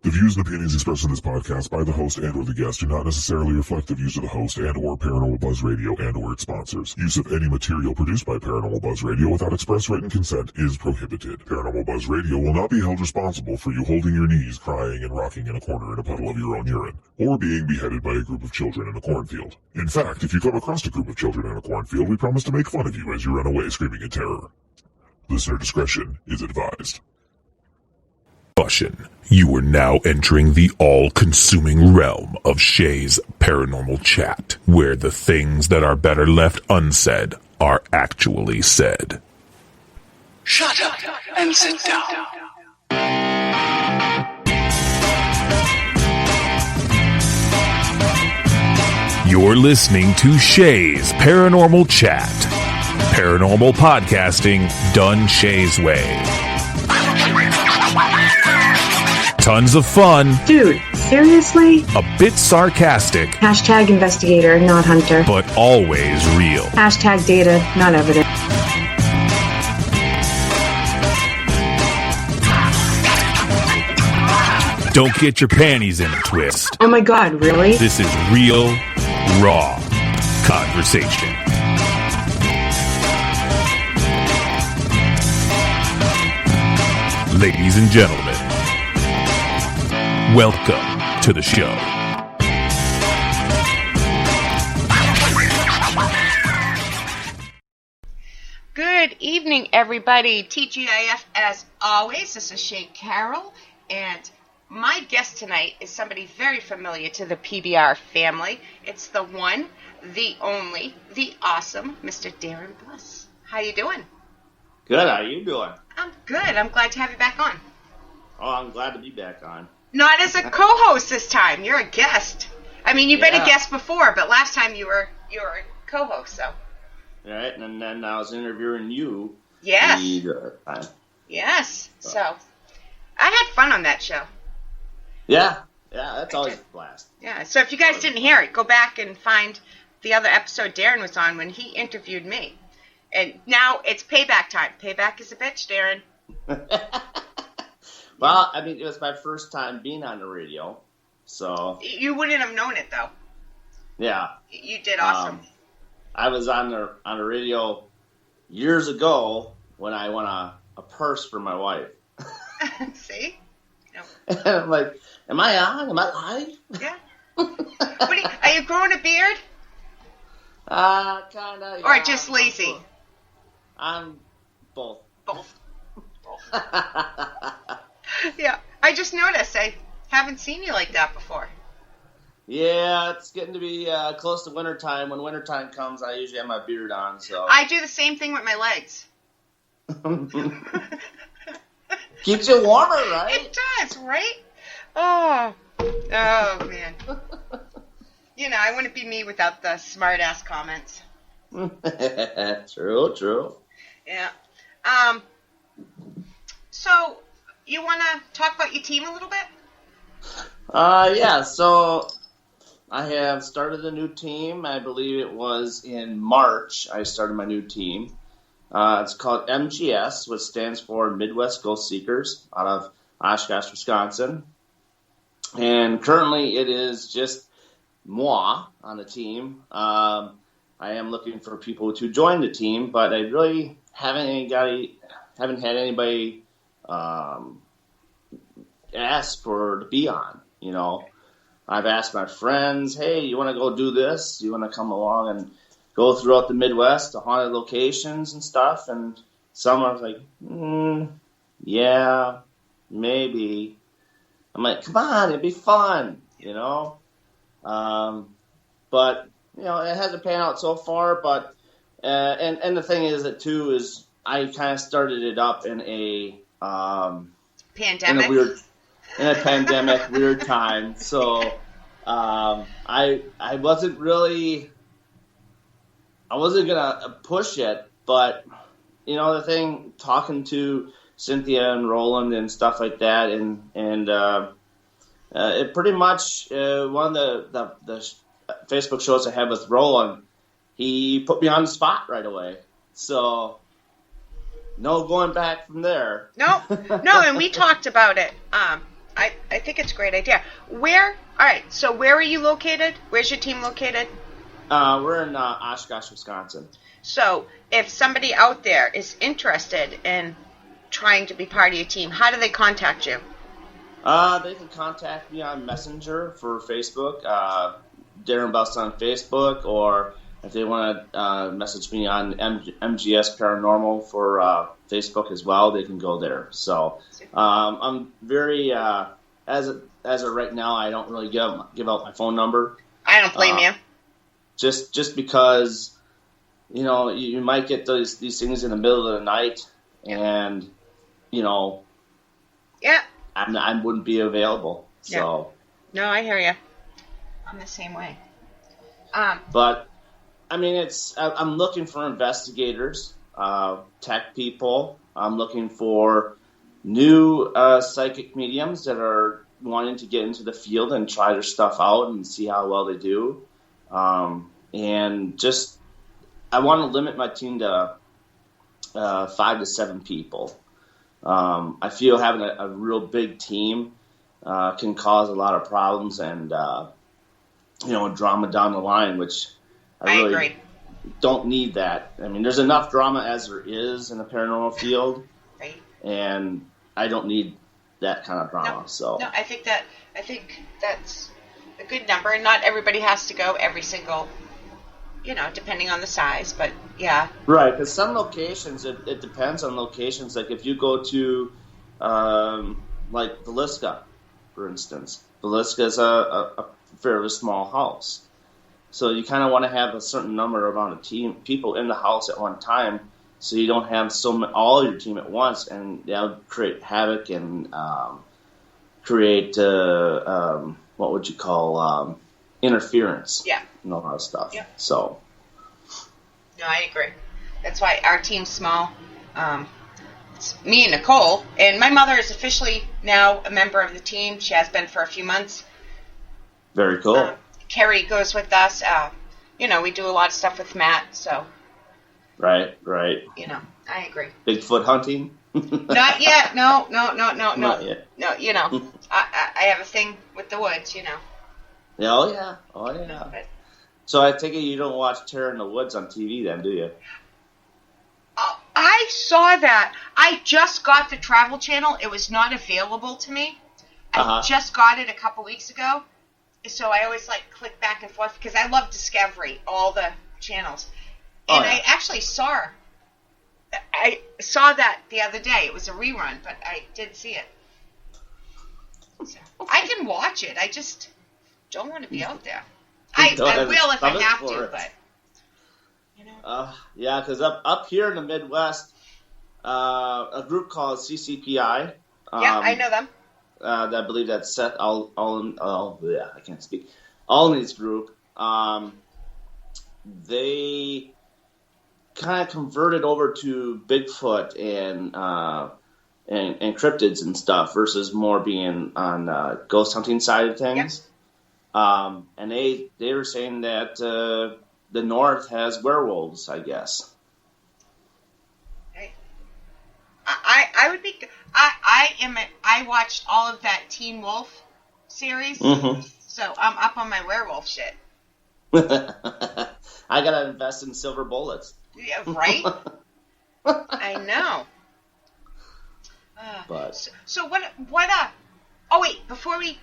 The views and opinions expressed in this podcast by the host and or the guest do not necessarily reflect the views of the host and or Paranormal Buzz Radio and or its sponsors. Use of any material produced by Paranormal Buzz Radio without express written consent is prohibited. Paranormal Buzz Radio will not be held responsible for you holding your knees, crying, and rocking in a corner in a puddle of your own urine, or being beheaded by a group of children in a cornfield. In fact, if you come across a group of children in a cornfield, we promise to make fun of you as you run away screaming in terror. Listener discretion is advised. You are now entering the all-consuming realm of Shay's Paranormal Chat, where the things that are better left unsaid are actually said. Shut up and sit down. You're listening to Shay's Paranormal Chat. Paranormal podcasting done Shay's way. Tons of fun. Dude, seriously? A bit sarcastic. Hashtag investigator, not hunter. But always real. Hashtag data, not evidence. Don't get your panties in a twist. Oh my god, really? This is real, raw conversation. Ladies and gentlemen, welcome to the show. Good evening, everybody. TGIF, as always. This is Shay Carroll, and my guest tonight is somebody very familiar to the PBR family. It's the one, the only, the awesome Mr. Darin Buss. How you doing? Good. How you doing? I'm good. I'm glad to have you back on. Oh, I'm glad to be back on. Not as a co-host this time. You're a guest. I mean, you've been a guest before, but last time you were a co-host, so. Right, and then I was interviewing you. Yes. Time. Yes. So, I had fun on that show. Yeah, that's always a blast. Yeah, so if you guys didn't hear it, go back and find the other episode Darin was on when he interviewed me. And now it's payback time. Payback is a bitch, Darin. Well, I mean, it was my first time being on the radio, so... You wouldn't have known it, though. Yeah. You did awesome. I was on the radio years ago when I won a purse for my wife. See? No. And I'm like, am I on? Am I live? Yeah. Are you growing a beard? Kind of. Or just lazy? I'm both. Both. Yeah, I just noticed. I haven't seen you like that before. Yeah, it's getting to be close to wintertime. When wintertime comes, I usually have my beard on. So I do the same thing with my legs. Keeps you warmer, right? It does, right? Oh man. You know, I wouldn't be me without the smart-ass comments. True. Yeah. So, you want to talk about your team a little bit? Yeah, so I have started a new team. I believe it was in March I started my new team. It's called MGS, which stands for Midwest Ghost Seekers, out of Oshkosh, Wisconsin. And currently it is just moi on the team. I am looking for people to join the team, but I really haven't had anybody ask to be on, you know. I've asked my friends, hey, you want to go do this? You want to come along and go throughout the Midwest to haunted locations and stuff? And some are like, yeah, maybe. I'm like, come on, it'd be fun, you know. But, you know, it hasn't panned out so far. But and the thing is that, too, is I kind of started it up in a pandemic. In a pandemic, weird time. So I wasn't gonna push it, but you know the thing, talking to Cynthia and Roland and stuff like that, and it pretty much one of the Facebook shows I had with Roland, he put me on the spot right away. So no going back from there. No, and we talked about it. I think it's a great idea. All right, so where are you located? Where's your team located? We're in Oshkosh, Wisconsin. So if somebody out there is interested in trying to be part of your team, how do they contact you? They can contact me on Messenger for Facebook, Darin Buss on Facebook, or if they want to message me on MGS Paranormal for Facebook as well, they can go there. So I'm very, as of right now, I don't really give out my phone number. I don't blame you. Just because, you might get these things in the middle of the night, and, Yeah. I wouldn't be available. So. No, I hear you. I'm the same way. But, I mean, I'm looking for investigators, tech people. I'm looking for new psychic mediums that are wanting to get into the field and try their stuff out and see how well they do. And just, I want to limit my team to 5 to 7 people. I feel having a real big team can cause a lot of problems and, drama down the line, which I really agree. Don't need that. I mean, there's enough drama as there is in the paranormal field, Right. and I don't need that kind of drama. No, I think that's a good number. Not everybody has to go every single, depending on the size, but yeah. Right, because some locations, it depends on locations. Like if you go to, like Villisca, for instance. Villisca is a fairly small house. So you kind of want to have a certain amount of people in the house at one time, so you don't have all your team at once, and that'll create havoc and create what would you call interference? Yeah. And all that stuff. Yeah. So. No, I agree. That's why our team's small. It's me and Nicole, and my mother is officially now a member of the team. She has been for a few months. Very cool. Carrie goes with us. We do a lot of stuff with Matt, so. Right. I agree. Bigfoot hunting? Not yet. No. Not yet. No, I have a thing with the woods, Oh, yeah. But, So I take it you don't watch Terror in the Woods on TV then, do you? I saw that. I just got the Travel Channel. It was not available to me. I just got it a couple weeks ago. So I always click back and forth because I love Discovery, all the channels. And I actually saw that the other day. It was a rerun, but I did see it. So I can watch it. I just don't want to be out there. I will if I have to, but yeah, because up here in the Midwest, a group called CCPI. I know them. I believe that's Seth I can't speak. Alney's group. They kind of converted over to Bigfoot and cryptids and stuff versus more being on ghost hunting side of things. Yep. And they were saying that the North has werewolves, I guess. I would be. I watched all of that Teen Wolf series, so I'm up on my werewolf shit. I gotta invest in silver bullets. Yeah, right. I know. But so what? Oh wait, before we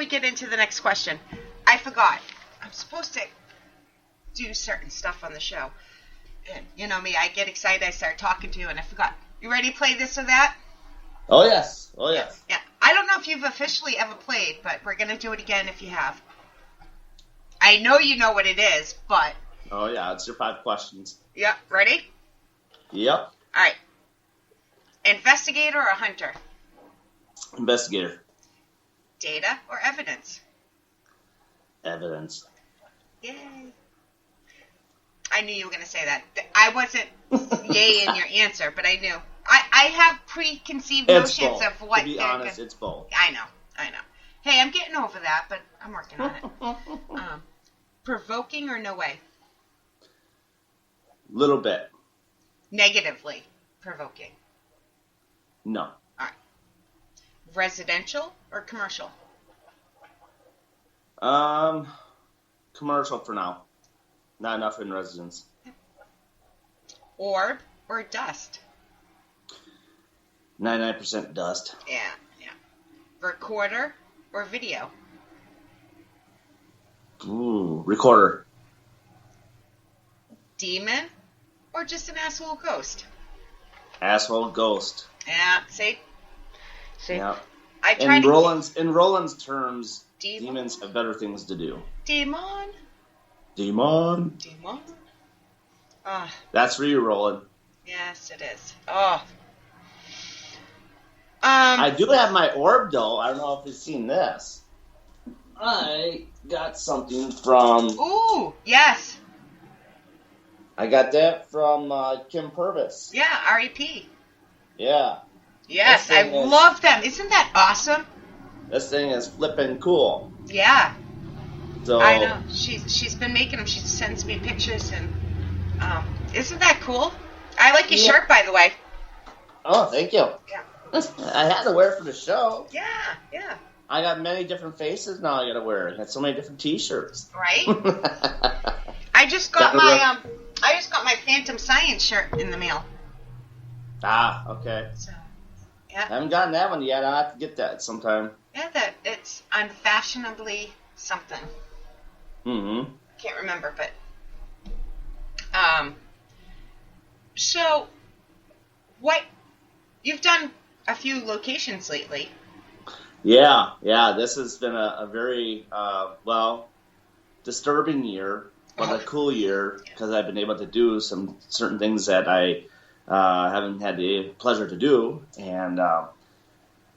get into the next question, I forgot. I'm supposed to do certain stuff on the show. And you know me, I get excited, I start talking to you, and I forgot. You ready to play this or that? Oh yes. Yeah. I don't know if you've officially ever played, but we're gonna do it again if you have. I know you know what it is, but. Oh yeah, it's your 5 questions. Yep. Ready? Yep. All right. Investigator or hunter? Investigator. Data or evidence? Evidence. Yay. I knew you were going to say that. I wasn't yay in your answer, but I knew. I have preconceived It's notions both. of what To be honest, it's both. I know. Hey, I'm getting over that, but I'm working on it. Provoking or no way? Little bit. Negatively provoking. No. All right. Residential or commercial? Commercial for now. Not enough in residence. Orb or dust? 99% dust. Yeah. Recorder or video? Ooh, recorder. Demon or just an asshole ghost? Asshole ghost. Yeah, see? Yeah. I tried In Roland's terms, Demon? demons have better things to do. Demon. Oh, That's for you, Roland. yes, it is. Oh. I do have my orb, though. I don't know if you've seen this. I got something from... Ooh, yes. I got that from Kim Purvis. Yeah, R.E.P. Yeah. Yes, I love them. Isn't that awesome? This thing is flipping cool. Yeah. So I know. She's been making them. She sends me pictures, and isn't that cool? I like your shirt, by the way. Oh, thank you. Yeah. I had to wear it for the show. Yeah. I got many different faces now I got to wear. I got so many different T-shirts. Right? I just got my Phantom Science shirt in the mail. Ah, okay. So, I yeah. haven't gotten that one yet. I'll have to get that sometime. Yeah, that it's unfashionably something. Mm-hmm. Can't remember, but so what you've done a few locations lately. Yeah. This has been a very disturbing year, but a cool year because I've been able to do some certain things that I haven't had the pleasure to do, and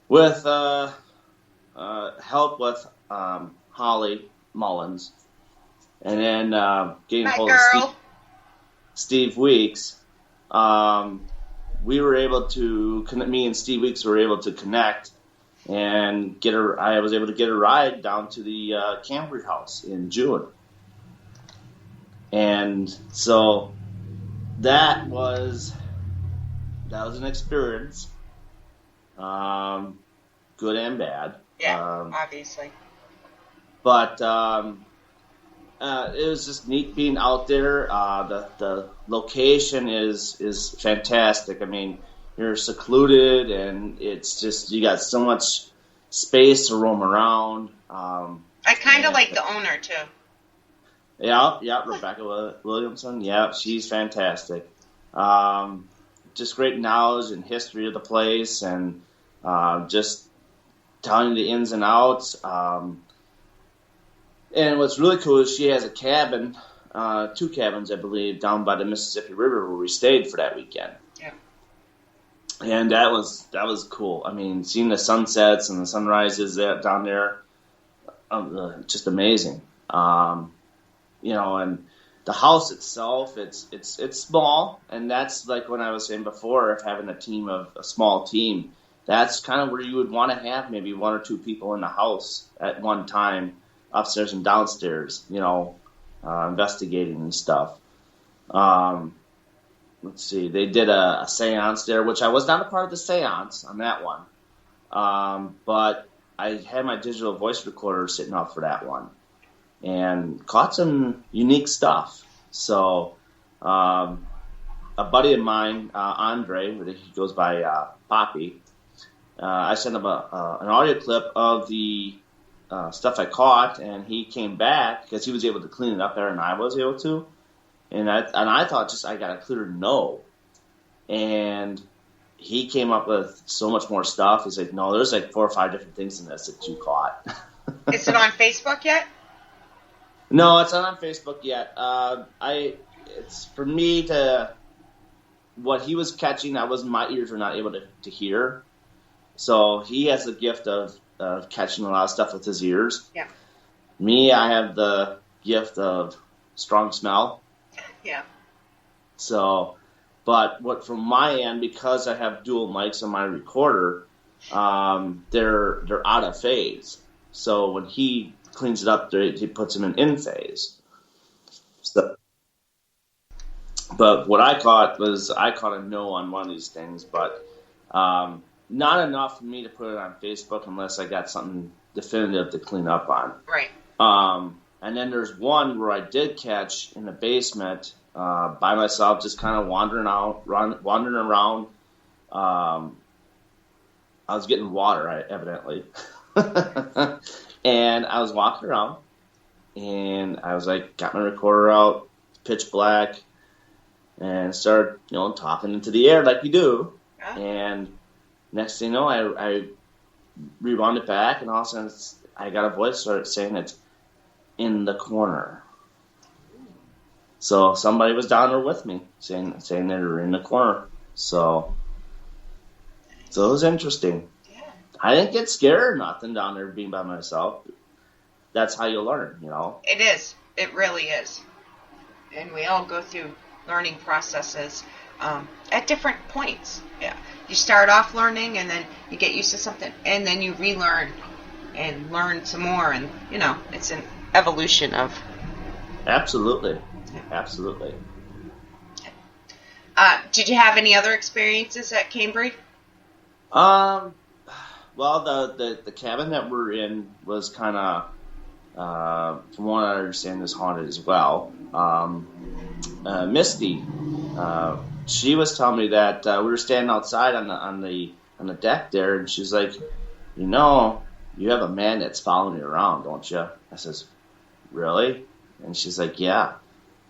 with help with Holly Mullins, and then getting My hold girl. of Steve Weeks. We were able to connect. Me and Steve Weeks were able to connect and get her. I was able to get a ride down to the Cambrian house in June, and so that was an experience, good and bad. Yeah, obviously. But it was just neat being out there. The location is fantastic. I mean, you're secluded, and it's just you got so much space to roam around. I kind of like the owner too. Yeah, Rebecca Williamson. Yeah, she's fantastic. Just great knowledge and history of the place, and just telling you the ins and outs. And what's really cool is she has a cabin, 2 cabins, I believe, down by the Mississippi River where we stayed for that weekend. Yeah. And that was cool. I mean, seeing the sunsets and the sunrises down there, just amazing. And the house itself, it's small, and that's like when I was saying before, if having a small team, that's kind of where you would want to have maybe 1 or 2 people in the house at one time, upstairs and downstairs, investigating and stuff. Let's see, they did a seance there, which I was not a part of the seance on that one, but I had my digital voice recorder sitting up for that one, and caught some unique stuff. So a buddy of mine, Andre, he goes by Poppy, I sent him an audio clip of the stuff I caught, and he came back because he was able to clean it up better than I was able to. And I thought I got a clear no. And he came up with so much more stuff. He's like, no, there's like 4 or 5 different things in this that you caught. Is it on Facebook yet? No, it's not on Facebook yet. It's for me to what he was catching. My ears were not able to hear. So he has the gift of catching a lot of stuff with his ears. Yeah. Me, I have the gift of strong smell. Yeah. So But what from my end, because I have dual mics on my recorder, they're out of phase. So when he cleans it up, he puts them in phase. So, but what I caught a no on one of these things, but not enough for me to put it on Facebook unless I got something definitive to clean up on. Right. And then there's one where I did catch in the basement by myself, just kind of wandering around. I was getting water, evidently. And I was walking around, and I was like, got my recorder out, pitch black, and started, talking into the air like you do. Yeah. And next thing you know, I rewound it back, and all of a sudden I got a voice started saying it's in the corner. So somebody was down there with me, saying they were in the corner. So it was interesting. Yeah. I didn't get scared or nothing down there being by myself. That's how you learn, It is. It really is. And we all go through learning processes at different points. Yeah. You start off learning, and then you get used to something, and then you relearn and learn some more, and it's an evolution of. Absolutely. Absolutely. Did you have any other experiences at Cambridge? Well, the cabin that we're in was kind of, from what I understand, is haunted as well. Misty, she was telling me that we were standing outside on the deck there, and she's like, you have a man that's following you around, don't you? I says, really? And she's like, yeah.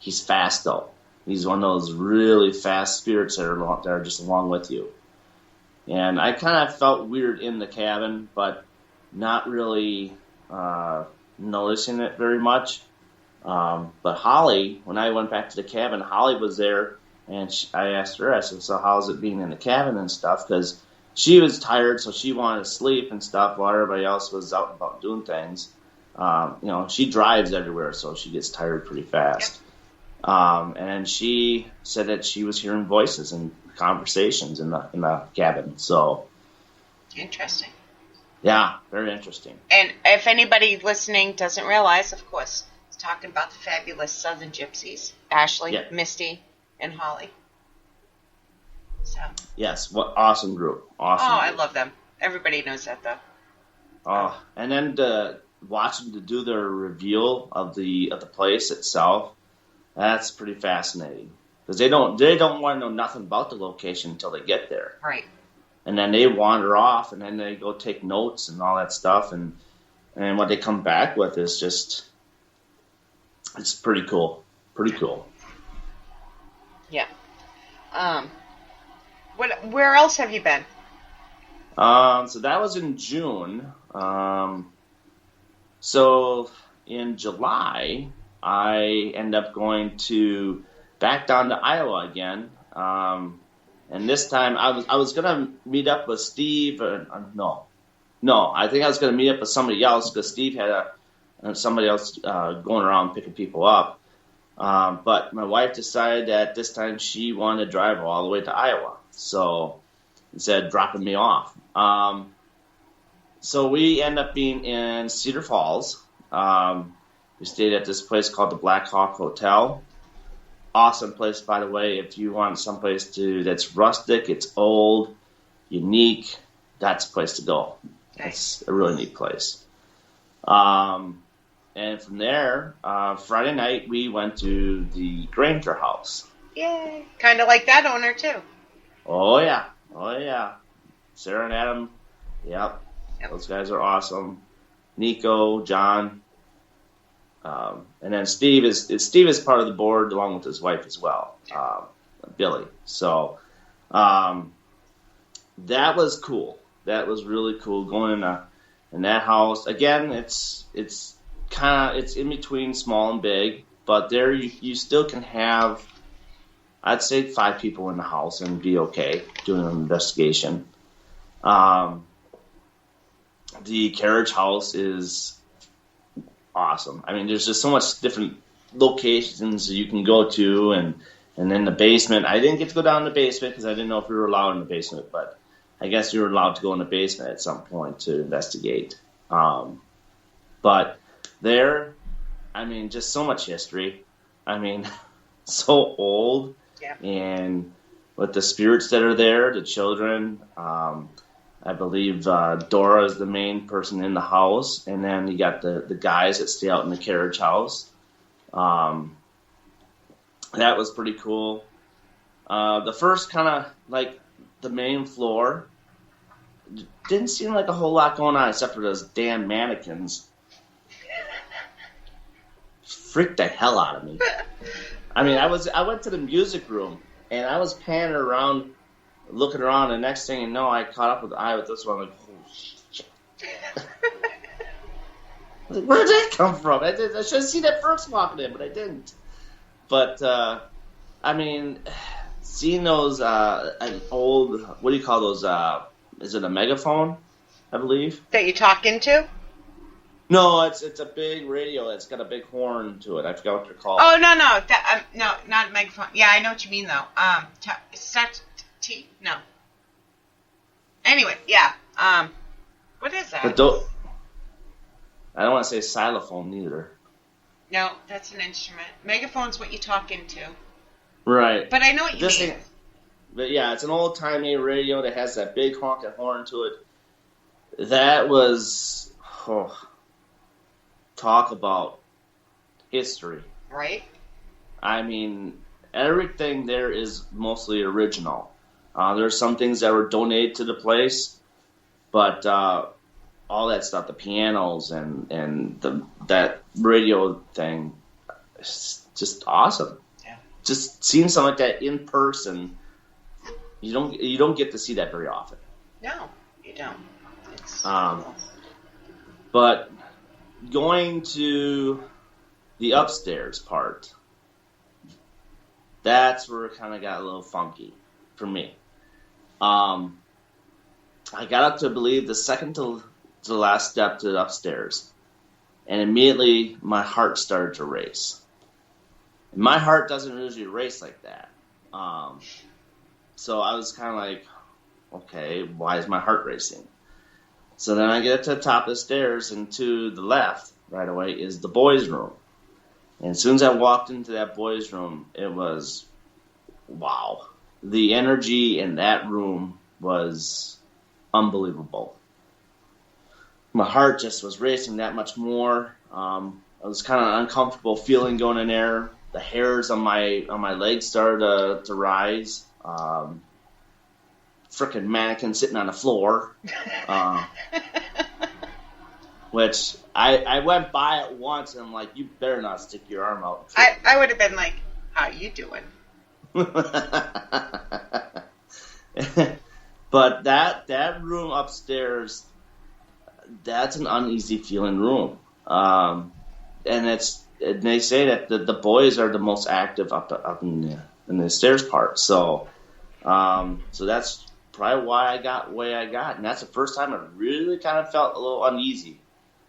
He's fast, though. He's one of those really fast spirits that are just along with you. And I kind of felt weird in the cabin, but not really noticing it very much. But Holly, when I went back to the cabin, Holly was there, and I asked her, I said, so how's it being in the cabin and stuff? Because she was tired, so she wanted to sleep and stuff while everybody else was out and about doing things. She drives everywhere, so she gets tired pretty fast. Yep. And she said that she was hearing voices and conversations in the cabin. So interesting. Yeah, very interesting. And if anybody listening doesn't realize, of course, it's talking about the fabulous Southern Gypsies, Ashley, Yeah. Misty, and Holly. So. Yes, what awesome group! Awesome. Oh, group. I love them. Everybody knows that, though. And then watching to do their reveal of the place itself, that's pretty fascinating because they don't want to know nothing about the location until they get there. Right. And then they wander off, and then they go take notes and all that stuff, and what they come back with is just it's pretty cool. Pretty cool. Yeah. Where else have you been? So that was in June. So in July, I end up going back down to Iowa again. And this time I was gonna meet up with Steve. No, I think I was gonna meet up with somebody else because Steve had somebody else going around picking people up. But my wife decided that this time she wanted to drive all the way to Iowa. So instead of dropping me off. So we end up being in Cedar Falls. We stayed at this place called the Black Hawk Hotel. Awesome place, by the way. If you want someplace that's rustic, it's old, unique, that's a place to go. It's a really neat place. And from there, Friday night, we went to the Granger House. Yay. Kind of like that owner, too. Oh, yeah. Sarah and Adam, yep. Those guys are awesome. Nico, John. And then Steve is part of the board along with his wife as well, Billy. So that was cool. That was really cool going in that house. Again, it's in between small and big, but there you still can have, I'd say, 5 people in the house and be okay doing an investigation. The carriage house is awesome. I mean, there's just so much different locations you can go to, and And then the basement, I didn't get to go down in the basement because I didn't know if we were allowed in the basement, but I guess we were allowed to go in the basement at some point to investigate. But there, I mean, just so much history. I mean, so old. Yeah. And with the spirits that are there, the children, I believe Dora is the main person in the house. And then you got the guys that stay out in the carriage house. That was pretty cool. The first kind of, like, the main floor didn't seem like a whole lot going on except for those damn mannequins. Freaked the hell out of me. I mean, I went to the music room, and I was panning around, looking around, and next thing you know, I caught up with the eye with this one, like, holy shit. Like, where did that come from? I should have seen that first walking in, but I didn't. But, I mean, seeing those, an old, what do you call those, is it a megaphone, I believe? That you talk into? No, it's a big radio that's got a big horn to it. I forgot what they're called. Oh, no. No, not a megaphone. Yeah, I know what you mean, though. No. Anyway, yeah. What is that? But I don't want to say xylophone either. No, that's an instrument. Megaphone's what you talk into. Right. But I know what you mean. But yeah, it's an old-timey radio that has that big honking horn to it. That was, talk about history. Right. I mean, everything there is mostly original. There's some things that were donated to the place, but all that stuff, the pianos and that radio thing, it's just awesome. Yeah. Just seeing something like that in person, you don't get to see that very often. No, you don't. It's but going to the upstairs part, that's where it kind of got a little funky for me. I got up to, I believe, the second to the last step to the upstairs, and immediately my heart started to race. And my heart doesn't usually race like that. So I was kind of like, okay, why is my heart racing? So then I get up to the top of the stairs, and to the left, right away, is the boys' room. And as soon as I walked into that boys' room, it was, wow. The energy in that room was unbelievable. My heart just was racing that much more. I was kind of uncomfortable feeling going in there. The hairs on my legs started to rise. Frickin' mannequin sitting on the floor. Which I went by it once and I'm like, you better not stick your arm out. I would have been like, how you doing? But that room upstairs, that's an uneasy feeling room. And they say that the boys are the most active up in the stairs part. So that's probably why I got the way I got. And that's the first time I really kind of felt a little uneasy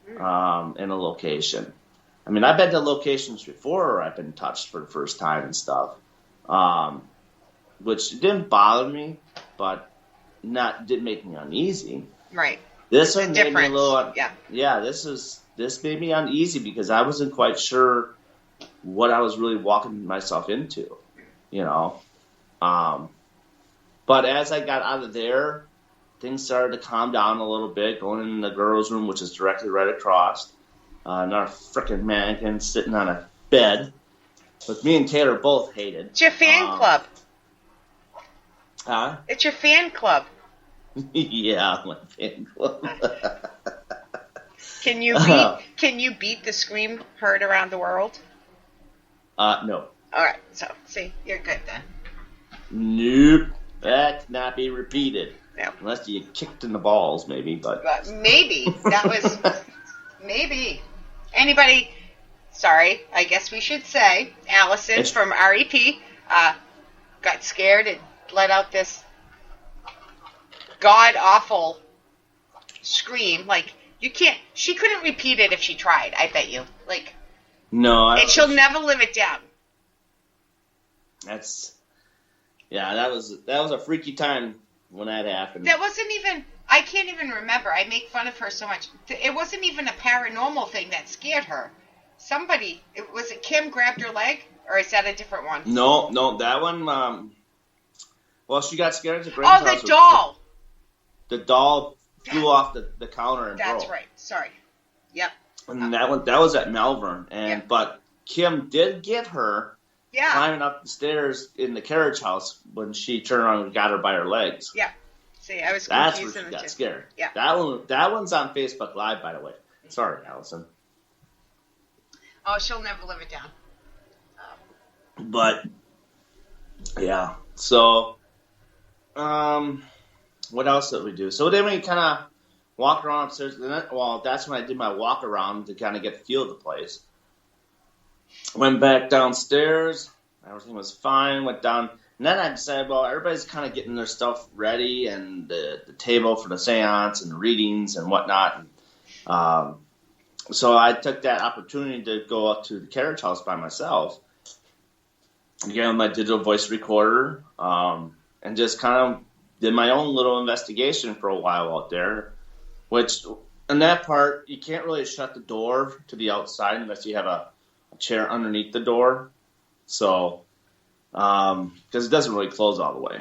in a location. I mean, I've been to locations before where I've been touched for the first time and stuff, which didn't bother me, but didn't make me uneasy. Right. This one made me a difference. little. Yeah. This made me uneasy because I wasn't quite sure what I was really walking myself into, you know. But as I got out of there, things started to calm down a little bit. Going in the girls' room, which is directly right across, another frickin' mannequin sitting on a bed, which me and Taylor both hated. It's your fan club. Huh? It's your fan club. Yeah, my fan club. Can you beat the scream heard around the world? No. All right. So, see, you're good then. Nope. That cannot be repeated. No. Unless you get kicked in the balls, maybe. But maybe. That was... maybe. Anybody... Sorry, I guess we should say, Allison from REP got scared and let out this god-awful scream. Like, you can't... She couldn't repeat it if she tried, I bet you. Like... No. And she'll never live it down. that was a freaky time when that happened. That wasn't even. I can't even remember. I make fun of her so much. It wasn't even a paranormal thing that scared her. Somebody, was it Kim grabbed her leg, or is that a different one? No, that one. Well, she got scared at the grandma's house. Oh, the doll. The doll flew off the counter and broke. That's right. Sorry. Yep. And that was at Malvern, but Kim did get her climbing up the stairs in the carriage house when she turned around and got her by her legs. Yeah. See, I was That's confused. where she got scared. Yeah. That one's on Facebook Live, by the way. Sorry, Allison. Oh, she'll never live it down. But yeah, so what else did we do? So then we kind of walked around upstairs. Well, that's when I did my walk around to kind of get the feel of the place. Went back downstairs. Everything was fine. Went down. And then I decided, well, everybody's kind of getting their stuff ready and the table for the seance and the readings and whatnot. So I took that opportunity to go up to the carriage house by myself, get my digital voice recorder, and just kind of did my own little investigation for a while out there, which in that part, you can't really shut the door to the outside unless you have a chair underneath the door. So, because it doesn't really close all the way.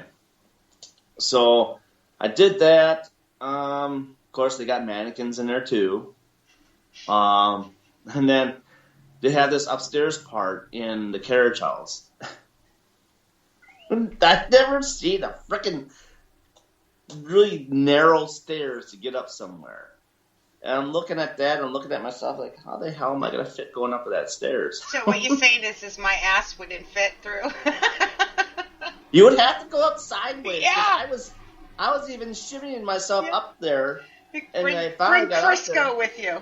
So I did that. Of course, they got mannequins in there too. And then they have this upstairs part in the carriage house. I've never seen a freaking really narrow stairs to get up somewhere. And I'm looking at that, and I'm looking at myself like, how the hell am I going to fit going up that stairs? So what you're saying is my ass wouldn't fit through? You would have to go up sideways. Yeah. I was even shimmying myself up there. And Bring I finally got Crisco up there. with you.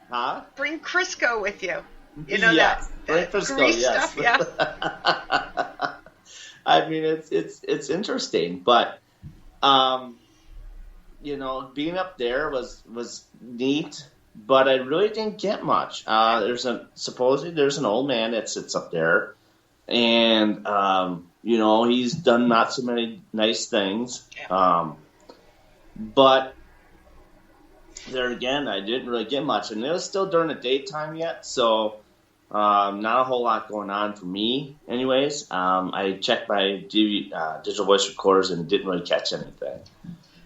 Huh? Bring Crisco with you. You know yes. that Crisco, grease yes. stuff, yeah. I mean, it's interesting, but being up there was neat, but I really didn't get much. Supposedly there's an old man that sits up there, and he's done not so many nice things, but there again, I didn't really get much, and it was still during the daytime yet, so not a whole lot going on for me. Anyways, I checked my digital voice recorders and didn't really catch anything.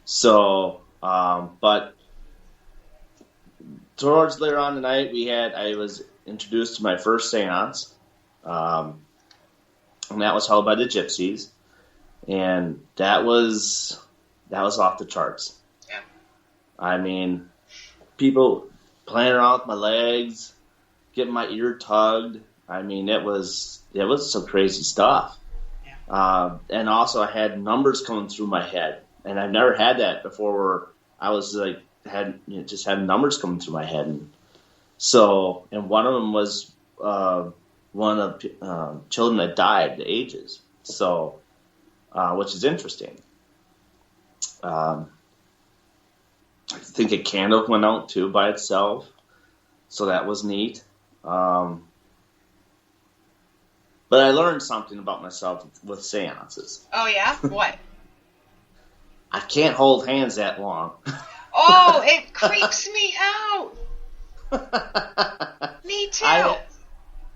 So, but towards later on tonight, I was introduced to my first seance, and that was held by the Gypsies, and that was off the charts. Yeah. I mean, people playing around with my legs, getting my ear tugged. I mean, it was some crazy stuff. Yeah. And also, I had numbers coming through my head, and I've never had that before. Where I was like had numbers coming through my head, and one of them was one of children that died, the ages. So, which is interesting. I think a candle went out too by itself, so that was neat. But I learned something about myself with seances. Oh yeah? What? I can't hold hands that long. Oh, it creeps me out. Me too.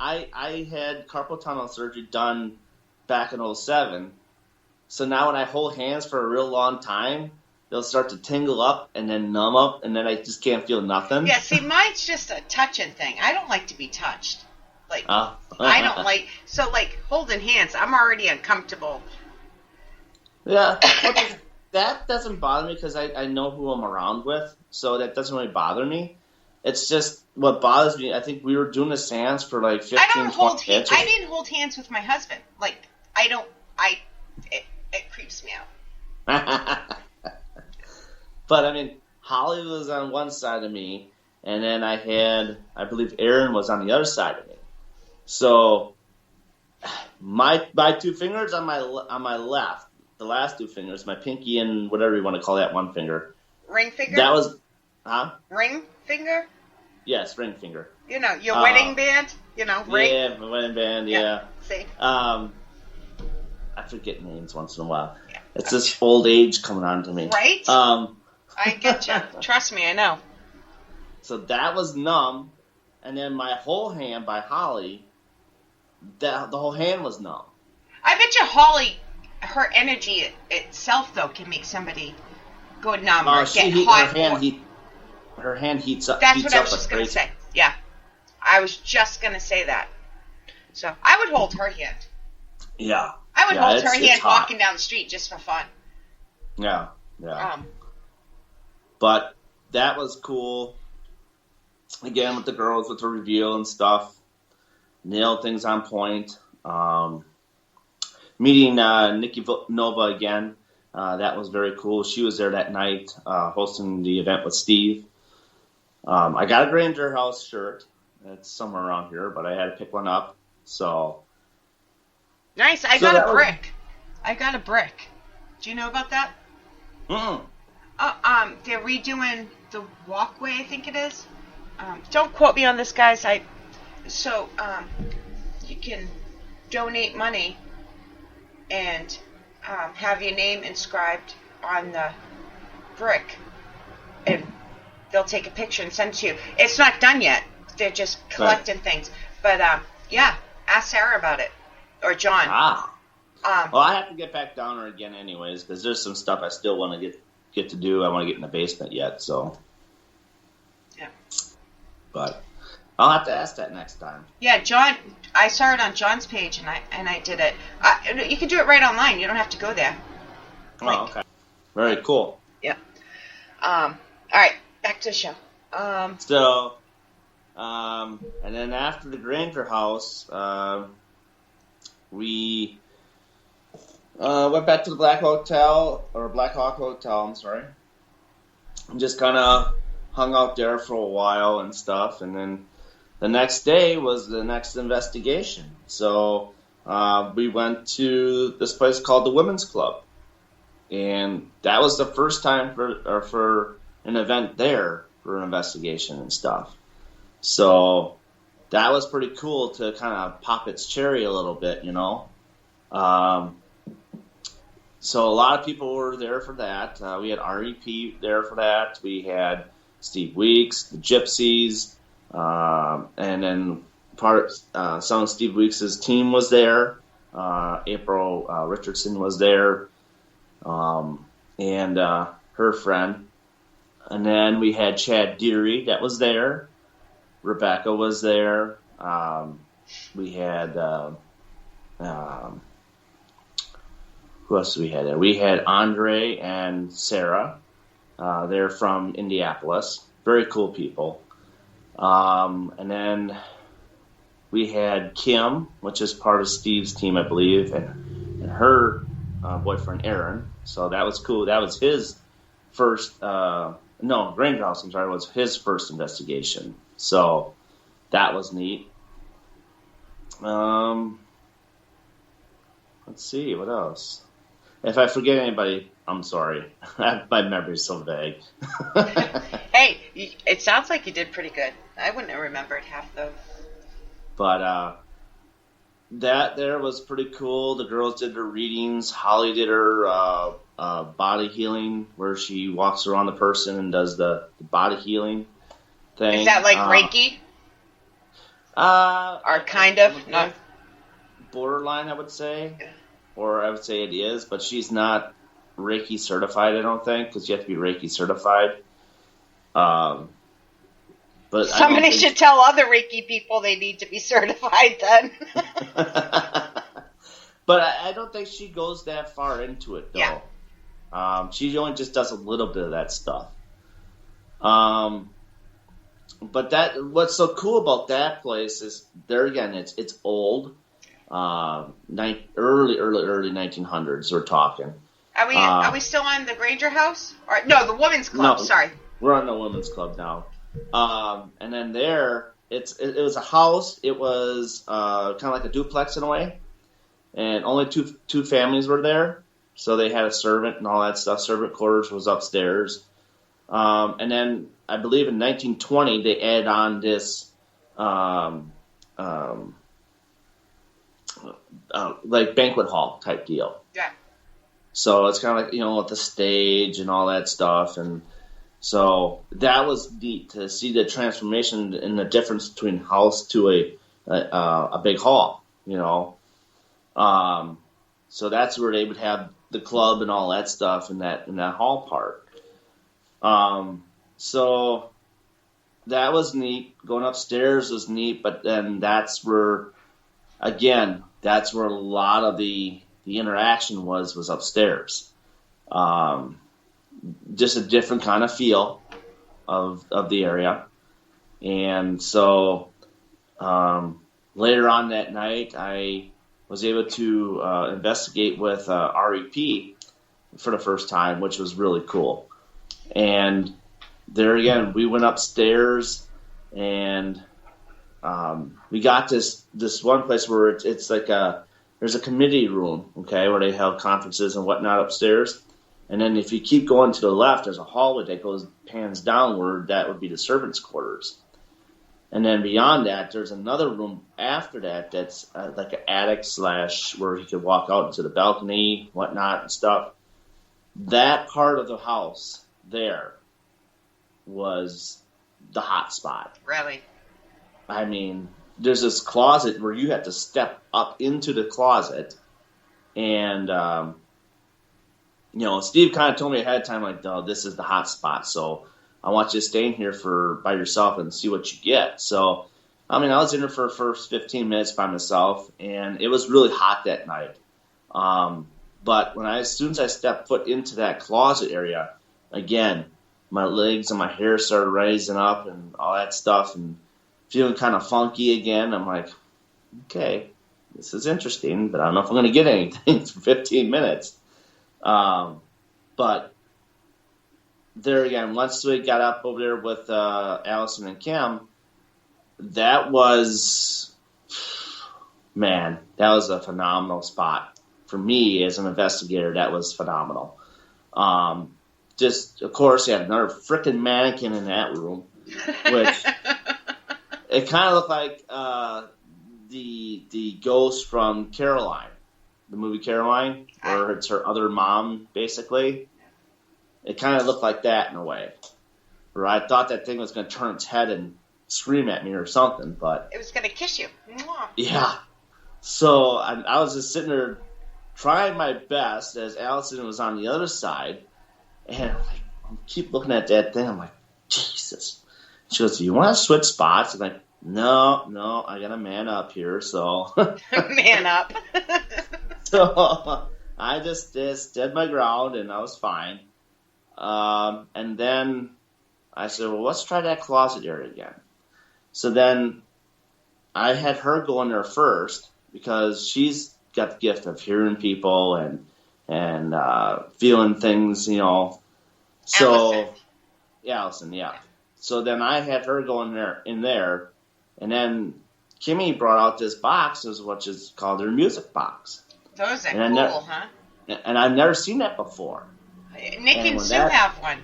I had carpal tunnel surgery done back in 2007. So now when I hold hands for a real long time, they'll start to tingle up and then numb up, and then I just can't feel nothing. Yeah, see, mine's just a touching thing. I don't like to be touched. Like, I don't like... So, like, holding hands, I'm already uncomfortable. Yeah. That doesn't bother me because I know who I'm around with, so that doesn't really bother me. It's just what bothers me. I think we were doing a seance for like 15, 20 minutes. I didn't hold hands with my husband. Like, it creeps me out. But, I mean, Holly was on one side of me, and then I believe Aaron was on the other side of me. So, my two fingers on my left, the last two fingers, my pinky and whatever you want to call that one finger. Ring finger? That was, huh? Ring finger? Yes, ring finger. You know, your wedding band? You know, ring? Yeah, my wedding band, yeah. See? forget names once in a while. It's this old age coming on to me. Right? I get you. Trust me, I know. So that was numb, and then my whole hand by Holly, the whole hand was numb. I bet you Holly, her energy itself, though, can make somebody go numb or get hot. Her hand heats up. That's what I was just going to say. Yeah. I was just going to say that. So I would hold her hand. Yeah. I would hold her hand walking down the street just for fun. Yeah. But that was cool. Again, with the girls, with the reveal and stuff. Nailed things on point. Meeting Nikki Nova again. That was very cool. She was there that night hosting the event with Steve. I got a Granger House shirt. It's somewhere around here, but I had to pick one up. So nice. I got a brick. I got a brick. Do you know about that? They're redoing the walkway, I think it is. Don't quote me on this, guys. You can donate money and have your name inscribed on the brick, and they'll take a picture and send it to you. It's not done yet. They're just collecting things. But ask Sarah about it, or John. Well, I have to get back down there again, anyways, because there's some stuff I still want to get to do. I want to get in the basement yet, so. Yeah. But I'll have to ask that next time. Yeah, John. I saw it on John's page, and I did it. You can do it right online. You don't have to go there. Okay. Very cool. Yeah. All right, back to the show. And then after the Granger House, we went back to the Black Hawk Hotel, I'm sorry. And just kind of hung out there for a while and stuff. And then the next day was the next investigation. So we went to this place called the Women's Club. And that was the first time for an event there for an investigation and stuff. So that was pretty cool to kind of pop its cherry a little bit, you know. So a lot of people were there for that. We had REP there for that. We had Steve Weeks, the Gypsies, and then some of Steve Weeks' team was there. April Richardson was there, and her friend. And then we had Chad Deary that was there. Rebecca was there. We had who else did we have there? We had Andre and Sarah. They're from Indianapolis. Very cool people. And then we had Kim, which is part of Steve's team, I believe, and her boyfriend Aaron. So that was cool. That was his first. Granger House, I'm sorry, was his first investigation. So that was neat. Let's see, what else? If I forget anybody, I'm sorry. My memory's so vague. Hey, it sounds like you did pretty good. I wouldn't have remembered half those. But that there was pretty cool. The girls did their readings. Holly did her body healing, where she walks around the person and does the body healing thing. Is that like Reiki? Or kind of? Not borderline, I would say. Or I would say it is, but she's not Reiki certified, I don't think, because you have to be Reiki certified. But somebody should tell other Reiki people they need to be certified then. But I don't think she goes that far into it, though. Yeah. She only just does a little bit of that stuff. But what's so cool about that place is, there again, it's old. Early 1900s, we're talking. Are we still on the Granger House? Or no, the Women's Club. No, sorry, we're on the Women's Club now. And then there, it was a house. It was kind of like a duplex in a way, and only two families were there. So they had a servant and all that stuff. Servant quarters was upstairs. And then I believe in 1920 they added on this like banquet hall type deal. Yeah. So it's kind of like, with the stage and all that stuff. And so that was neat to see the transformation and the difference between house to a big hall, So that's where they would have the club and all that stuff in that hall part. So that was neat. Going upstairs was neat, but then that's where a lot of the interaction was upstairs. Just a different kind of feel of the area. And so later on that night, I was able to investigate with REP for the first time, which was really cool. And there again, we went upstairs and we got this one place where it's like there's a committee room, okay, where they have conferences and whatnot upstairs. And then if you keep going to the left, there's a hallway that pans downward. That would be the servants' quarters. And then beyond that, there's another room after that that's like an attic / where you could walk out into the balcony, whatnot and stuff. That part of the house there was the hot spot. Really? I mean, there's this closet where you have to step up into the closet. And, Steve kind of told me ahead of time, like, no, this is the hot spot. So I want you to stay in here by yourself and see what you get. So, I mean, I was in there for the first 15 minutes by myself, and it was really hot that night. But as soon as I stepped foot into that closet area, again, my legs and my hair started rising up and all that stuff and feeling kind of funky again. I'm like, okay, this is interesting, but I don't know if I'm going to get anything for 15 minutes. But there again, once we got up over there with Allison and Kim, that was a phenomenal spot. For me as an investigator, that was phenomenal. Just, of course, you had another freaking mannequin in that room, which it kind of looked like the ghost from Caroline, the movie Caroline, where it's her other mom, basically. It kind of looked like that in a way, where I thought that thing was going to turn its head and scream at me or something, but it was going to kiss you. Yeah. So I was just sitting there trying my best as Allison was on the other side, and I keep looking at that thing. I'm like, Jesus. She goes, do you want to switch spots? I'm like, no, I got to man up here. So Man up. So I just stood my ground, and I was fine. And then I said, well, let's try that closet area again. So then I had her go in there first because she's got the gift of hearing people and feeling things, So, Allison, yeah. So then I had her go in there, and then Kimmy brought out this box, which is called her music box. Those are cool, huh? And I've never seen that before. Nick and Sue have one.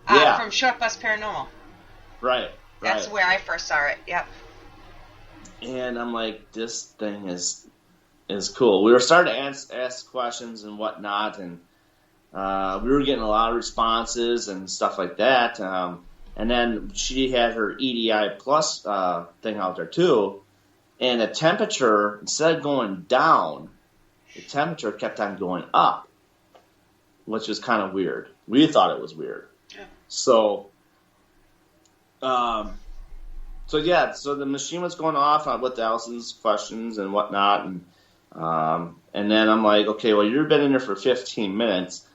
From Short Bus Paranormal. Right. That's where I first saw it. Yep. And I'm like, this thing is cool. We were starting to ask questions and whatnot, and we were getting a lot of responses and stuff like that. And then she had her EDI Plus thing out there too, and the temperature, instead of going down, the temperature kept on going up, which was kind of weird. We thought it was weird. Yeah. So the machine was going off with Allison's questions and whatnot, and then I'm like, okay, well, you've been in there for 15 minutes.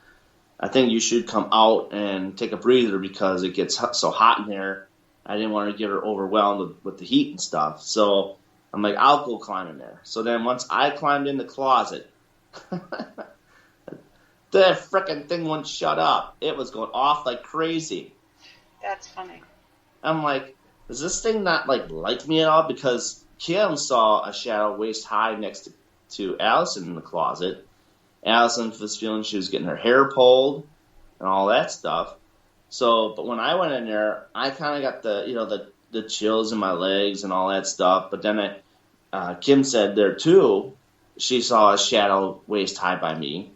I think you should come out and take a breather because it gets so hot in there. I didn't want to get her overwhelmed with the heat and stuff. So I'm like, I'll go climb in there. So then once I climbed in the closet, that frickin' thing wouldn't shut up. It was going off like crazy. That's funny. I'm like, does this thing not like me at all? Because Kim saw a shadow waist high next to Allison in the closet. Allison was feeling she was getting her hair pulled and all that stuff. So, but when I went in there, I kind of got the chills in my legs and all that stuff. But then Kim said there too, she saw a shadow waist high by me.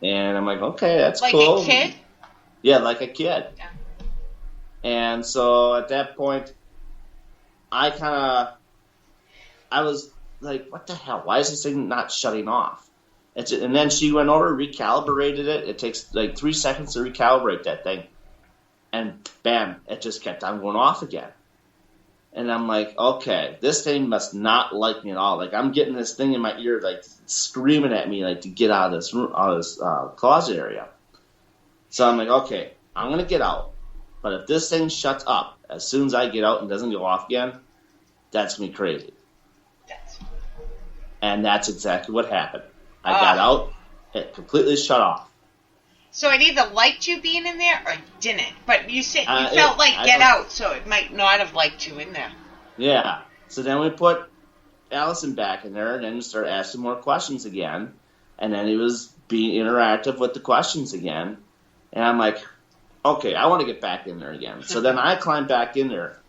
And I'm like, okay, that's cool. Like a kid? Yeah, like a kid. Yeah. And so at that point, I was like, what the hell? Why is this thing not shutting off? And then she went over, recalibrated it. It takes like 3 seconds to recalibrate that thing. And bam, it just kept on going off again. And I'm like, okay, this thing must not like me at all. Like, I'm getting this thing in my ear, like, screaming at me, like, to get out of this room, out of this closet area. So I'm like, okay, I'm going to get out. But if this thing shuts up as soon as I get out and doesn't go off again, that's going to be crazy. And that's exactly what happened. I got out, it completely shut off. So it either liked you being in there or didn't. But you said you felt like get out, so it might not have liked you in there. Yeah. So then we put Allison back in there and then started asking more questions again. And then he was being interactive with the questions again. And I'm like, okay, I want to get back in there again. So then I climbed back in there.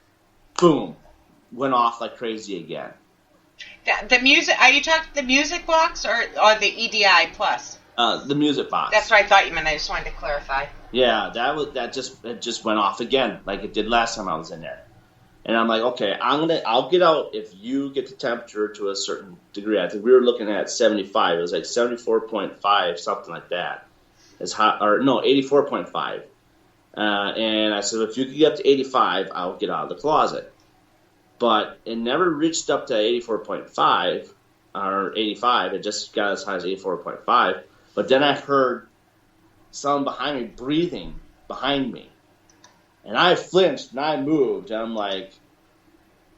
Boom. Went off like crazy again. The music, are you talking the music box or the EDI plus? The music box. That's what I thought you meant. I just wanted to clarify. Yeah, it just went off again, like it did last time I was in there. And I'm like, okay, I'll get out if you get the temperature to a certain degree. I think we were looking at 75. It was like 74.5, something like that. It's hot, or no, 84.5. And I said, if you could get up to 85, I'll get out of the closet. But it never reached up to 84.5 or 85. It just got as high as 84.5. But then I heard someone behind me breathing behind me. And I flinched and I moved. And I'm like,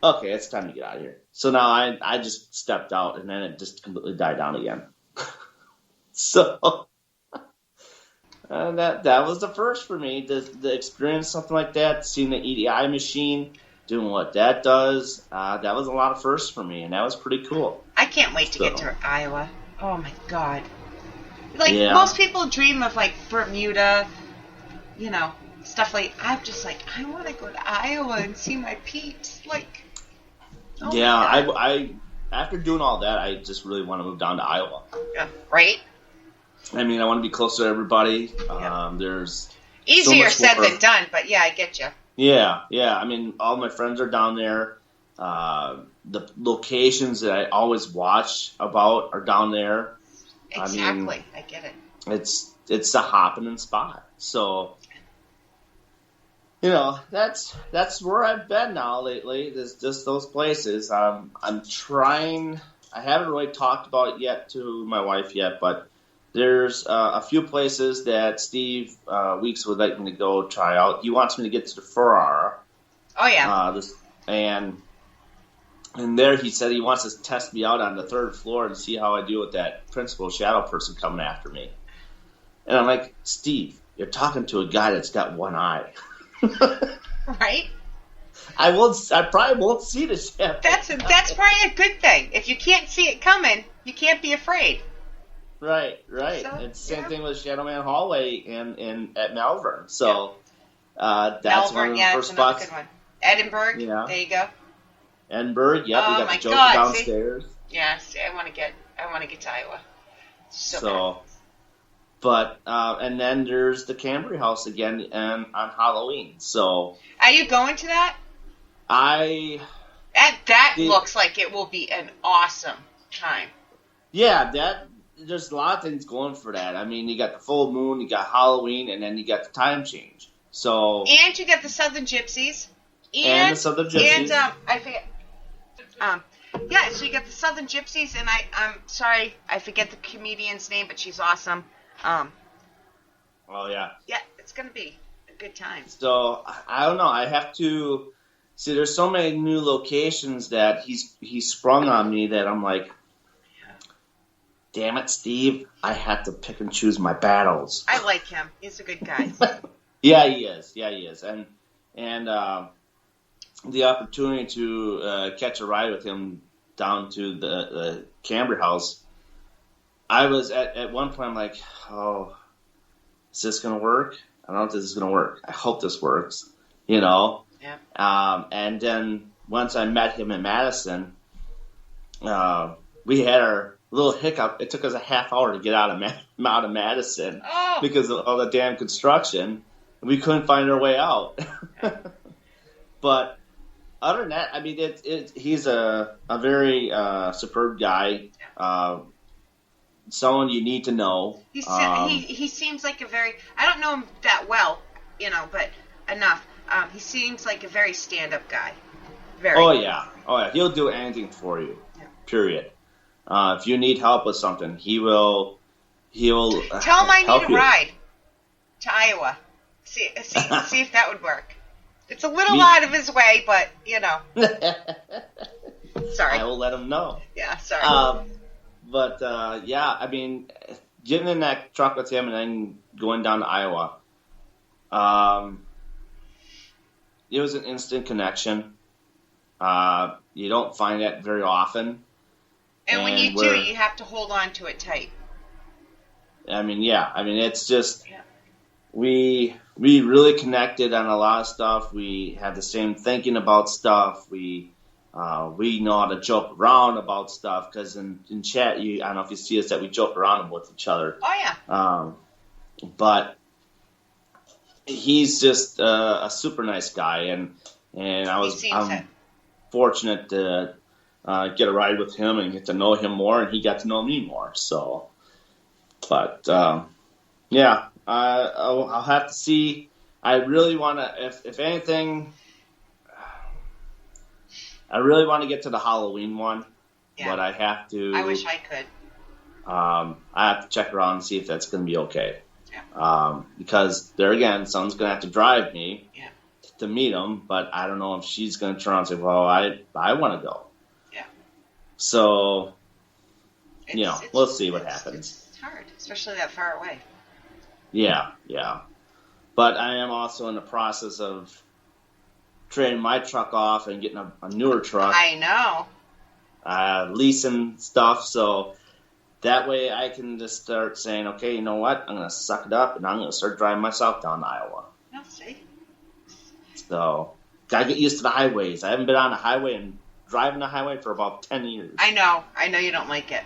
okay, it's time to get out of here. So now I just stepped out and then it just completely died down again. So that was the first for me to experience something like that, seeing the EDI machine, doing what that does. That was a lot of firsts for me, and that was pretty cool. I can't wait to get to Iowa. Oh, my God. Like, most people dream of, like, Bermuda, stuff like, I'm just like, I want to go to Iowa and see my peeps. Like, I after doing all that, I just really want to move down to Iowa. Yeah, right? I mean, I want to be close to everybody. Yeah. There's easier so said than done, but yeah, I get you. Yeah. I mean, all my friends are down there. The locations that I always watch about are down there. Exactly, I get it. It's a happening spot. So, that's where I've been now lately. There's just those places. I'm trying. I haven't really talked about it yet to my wife yet, but there's a few places that Steve Weeks would like me to go try out. He wants me to get to the Ferrara. Oh, yeah. And there he said he wants to test me out on the 3rd floor and see how I do with that principal shadow person coming after me. And I'm like, Steve, you're talking to a guy that's got one eye. Right? I probably won't see the shadow. That's probably a good thing. If you can't see it coming, you can't be afraid. Right. So, it's the same thing with Shadow Man Hallway at Malvern. So that's Malvern, one of the first spots. Good one. Edinburgh, yeah. There you go. Edinburgh, yep. Oh, we got the Joker downstairs. See, I want to get to Iowa. So but and then there's the Cambry House again on Halloween. So are you going to that? That looks like it will be an awesome time. Yeah, there's a lot of things going for that. I mean, you got the full moon, you got Halloween, and then you got the time change. So and you got the Southern Gypsies. And the Southern Gypsies. And I forget. So you got the Southern Gypsies, and I'm sorry, I forget the comedian's name, but she's awesome. Oh yeah. Yeah, it's gonna be a good time. So I don't know. I have to see. There's so many new locations that he's sprung on me that I'm like, damn it, Steve! I have to pick and choose my battles. I like him. He's a good guy. Yeah, he is. And the opportunity to catch a ride with him down to the Cambry House, I was at one point, I'm like, oh, is this going to work? I don't know if this is going to work. I hope this works, Yeah. And then once I met him in Madison, we had our little hiccup. It took us a half hour to get out of Madison because of all the damn construction. We couldn't find our way out. But other than that, I mean, he's a very superb guy. Someone you need to know. He seems like a very, I don't know him that well, but enough. He seems like a very stand-up guy. Very. Oh yeah. He'll do anything for you. Yeah. Period. If you need help with something, he'll tell him I need a ride to Iowa. See if that would work. It's a little out of his way, but Sorry. I will let him know. Yeah, sorry. Yeah, I mean, getting in that truck with him and then going down to Iowa, it was an instant connection. You don't find that very often. And when you do, you have to hold on to it tight. I mean, yeah. I mean, it's just we really connected on a lot of stuff. We had the same thinking about stuff. We know how to joke around about stuff because in chat, I don't know if you see us that we joke around with each other. Oh yeah. But he's just a super nice guy, and I'm fortunate to get a ride with him and get to know him more, and he got to know me more. So, but yeah, I'll have to see. I really want to, if anything. I really want to get to the Halloween one, but I have to. I wish I could. I have to check around and see if that's going to be okay. Yeah. Because there again, someone's going to have to drive me to meet him, but I don't know if she's going to turn around and say, "Well, I want to go." Yeah. So, we'll see what happens. It's hard, especially that far away. Yeah. But I am also in the process of trading my truck off and getting a newer truck. I know. Leasing stuff, so that way I can just start saying, okay, you know what? I'm going to suck it up and I'm going to start driving myself down to Iowa. I'll see. So, gotta get used to the highways. I haven't been on a highway and driving the highway for about 10 years. I know you don't like it.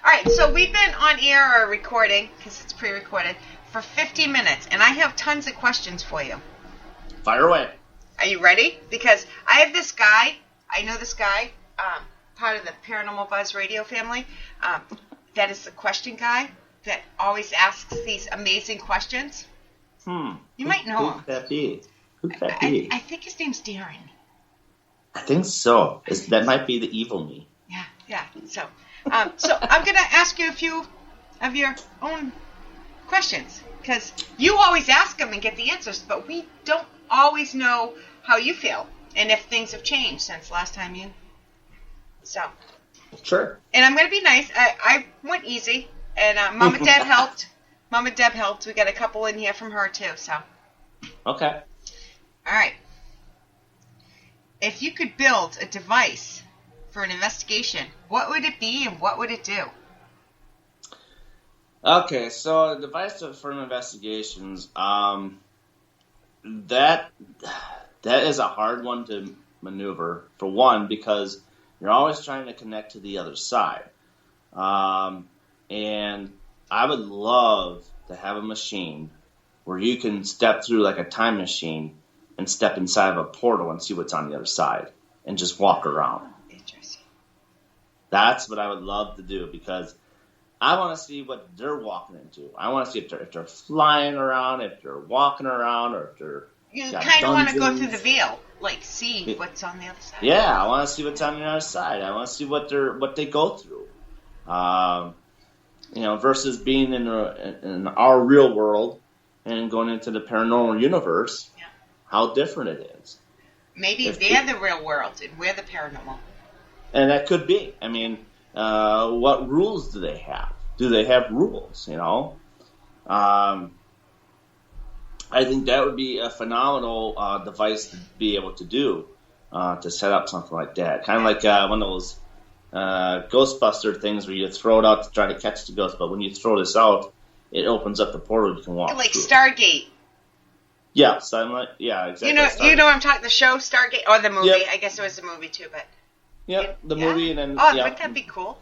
All right, so we've been on air or recording, because it's pre-recorded, for 50 minutes, and I have tons of questions for you. Fire away. Are you ready? Because I have this guy. I know this guy, part of the Paranormal Buzz Radio family. That is the question guy that always asks these amazing questions. You might know him. Who'd that be? I think his name's Darin. I think so. That might be the evil me. Yeah. So I'm going to ask you a few of your own questions. Because you always ask them and get the answers, but we don't always know how you feel and if things have changed since last time you. So. Sure. And I'm going to be nice. I went easy, and Mom and Deb helped. Mom and Deb helped. We got a couple in here from her too. So. Okay. All right. If you could build a device for an investigation, what would it be and what would it do? Okay, so a device for investigations, that is a hard one to maneuver, for one, because you're always trying to connect to the other side. And I would love to have a machine where you can step through like a time machine and step inside of a portal and see what's on the other side and just walk around. Interesting. That's what I would love to do, because I want to see what they're walking into. I want to see if they're flying around, if they're walking around, or if they're. You kind of want to go through the veil, like see what's on the other side. Yeah, I want to see what's on the other side. I want to see what they go through. Versus being in our real world and going into the paranormal universe. Yeah. How different it is. Maybe they're the real world and we're the paranormal. And that could be. I mean. What rules do they have? Do they have rules, I think that would be a phenomenal device to be able to do, to set up something like that. Kind of like one of those Ghostbuster things where you throw it out to try to catch the ghost, but when you throw this out, it opens up the portal you can walk like through. Stargate. Yeah, exactly. You know what I'm talking, the show Stargate, or the movie. Yep. I guess it was a movie too, but... Yep, the movie, and then Oh, yep, wouldn't that be cool?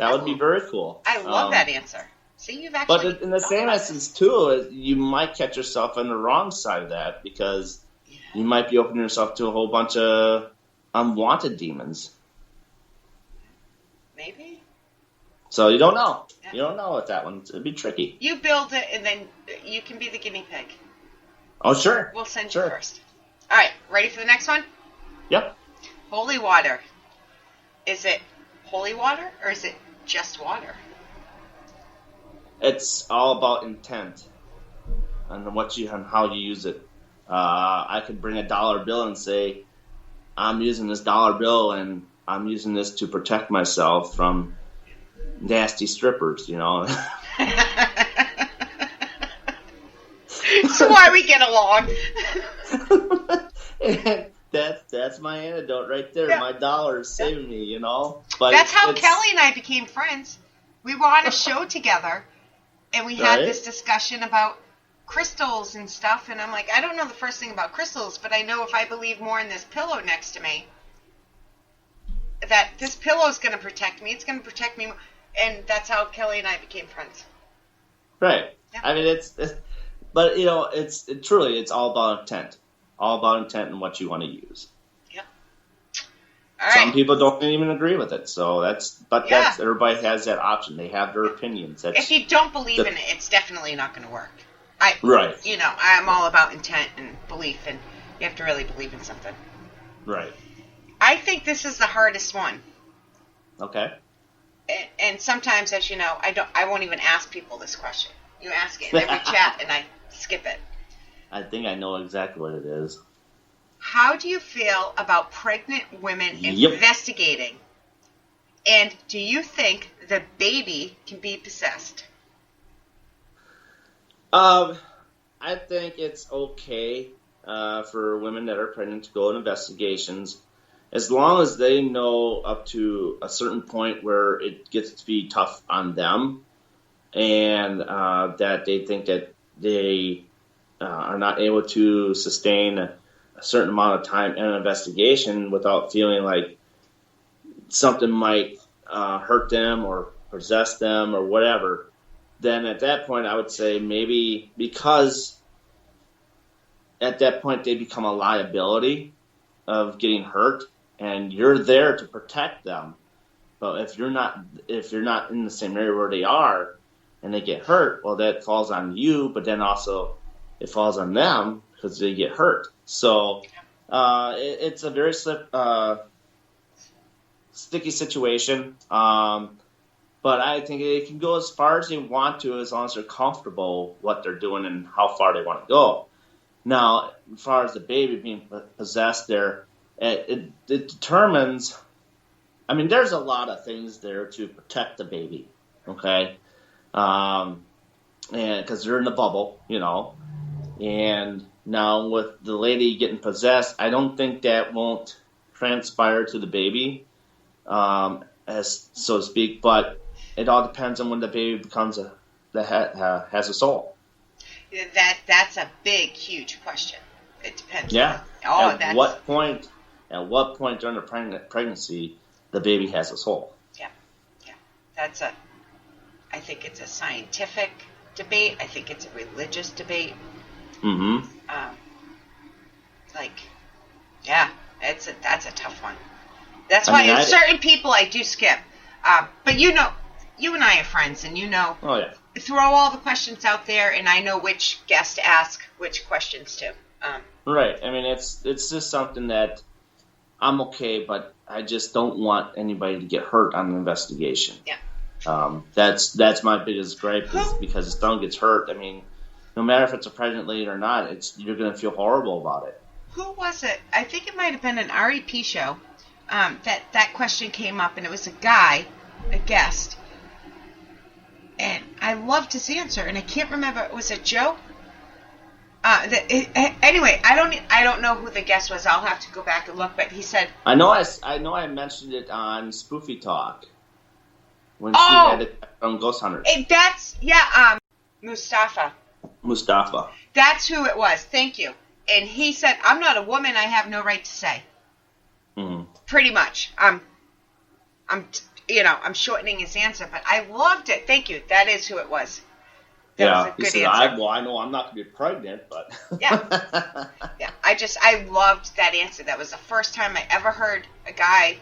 that would be very cool. I love that answer. See, you've actually. But in the same essence, too, you might catch yourself on the wrong side of that because you might be opening yourself to a whole bunch of unwanted demons. Maybe. So you don't know. Yeah. You don't know with that one. It'd be tricky. You build it, and then you can be the guinea pig. Oh, sure. We'll send you first. All right, ready for the next one? Yep. Holy water. Is it holy water or is it just water? It's all about intent and how you use it. I could bring a dollar bill and say, I'm using this dollar bill and I'm using this to protect myself from nasty strippers, you know. So why we get along. And that's my antidote right there. Yeah. My dollar is saving me, you know. But that's how Kelly and I became friends. We were on a show together, and we had Right. this discussion about crystals and stuff. And I'm like, I don't know the first thing about crystals, but I know if I believe more in this pillow next to me, that this pillow is going to protect me. It's going to protect me. And that's how Kelly and I became friends. Right. Yeah. I mean, but you know, it's all about intent. All about intent and what you want to use. Yep. All right. Some people don't even agree with it, so that's everybody has that option. They have their opinions. If you don't believe in it, it's definitely not going to work. Right. You know, I'm all about intent and belief, and you have to really believe in something. Right. I think this is the hardest one. Okay. And sometimes, as you know, I won't even ask people this question. You ask it in every chat, and I skip it. I think I know exactly what it is. How do you feel about pregnant women Yep. investigating? And do you think the baby can be possessed? I think it's okay for women that are pregnant to go on investigations, as long as they know up to a certain point where it gets to be tough on them, and that they think that they are not able to sustain a certain amount of time in an investigation without feeling like something might hurt them or possess them or whatever. Then at that point, I would say maybe because at that point they become a liability of getting hurt, and you're there to protect them. But if you're not in the same area where they are, and they get hurt, well, that falls on you. But then also it falls on them because they get hurt. So it's a very sticky situation. But I think they can go as far as they want to, as long as they're comfortable what they're doing and how far they want to go. Now, as far as the baby being possessed there, it determines, I mean, there's a lot of things there to protect the baby, okay? And because they're in the bubble, you know. And now with the lady getting possessed, I don't think that won't transpire to the baby, as so to speak, but it all depends on when the baby becomes has a soul. That's a big, huge question. It depends. Yeah. At what point during the pregnancy the baby has a soul? Yeah. I think it's a scientific debate. I think it's a religious debate. Mm-hmm. That's a tough one. That's why certain people I do skip. But you know, you and I are friends, and you know. Oh yeah. Throw all the questions out there, and I know which guest to ask which questions to. Right. I mean, it's just something that I'm okay, but I just don't want anybody to get hurt on an investigation. Yeah. That's my biggest gripe is because if someone gets hurt, I mean, no matter if it's a pregnant lady or not, you're going to feel horrible about it. Who was it? I think it might have been an REP show. That question came up, and it was a guy, a guest, and I loved his answer, and I can't remember. Was it Joe? Anyway, I don't know who the guest was. I'll have to go back and look. But he said, I know I mentioned it on Spoofy Talk when she had it from Ghost Hunters. Mustafa. Mustafa. That's who it was. Thank you. And he said, "I'm not a woman. I have no right to say." Mm-hmm. Pretty much. I'm shortening his answer, but I loved it. Thank you. That is who it was. That was a he good said, answer. I know I'm not going to be pregnant, but... Yeah. Yeah. I loved that answer. That was the first time I ever heard a guy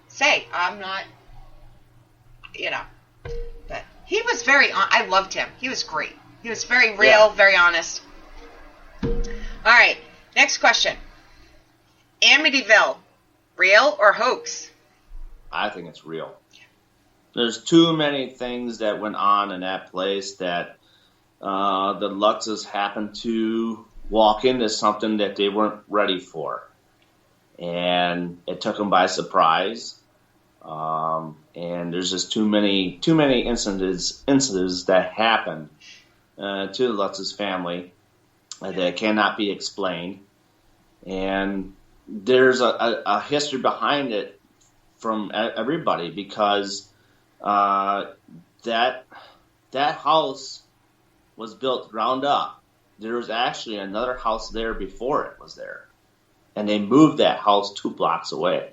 say, I'm not, But he was I loved him. He was great. He was very real, very honest. All right. Next question. Amityville, real or hoax? I think it's real. There's too many things that went on in that place that the Lutzes happened to walk into something that they weren't ready for. And it took them by surprise. And there's just too many incidents that happened to the Lutzes family that cannot be explained. And there's a history behind it from everybody because that house was built ground up. There was actually another house there before it was there. And they moved that house 2 blocks away.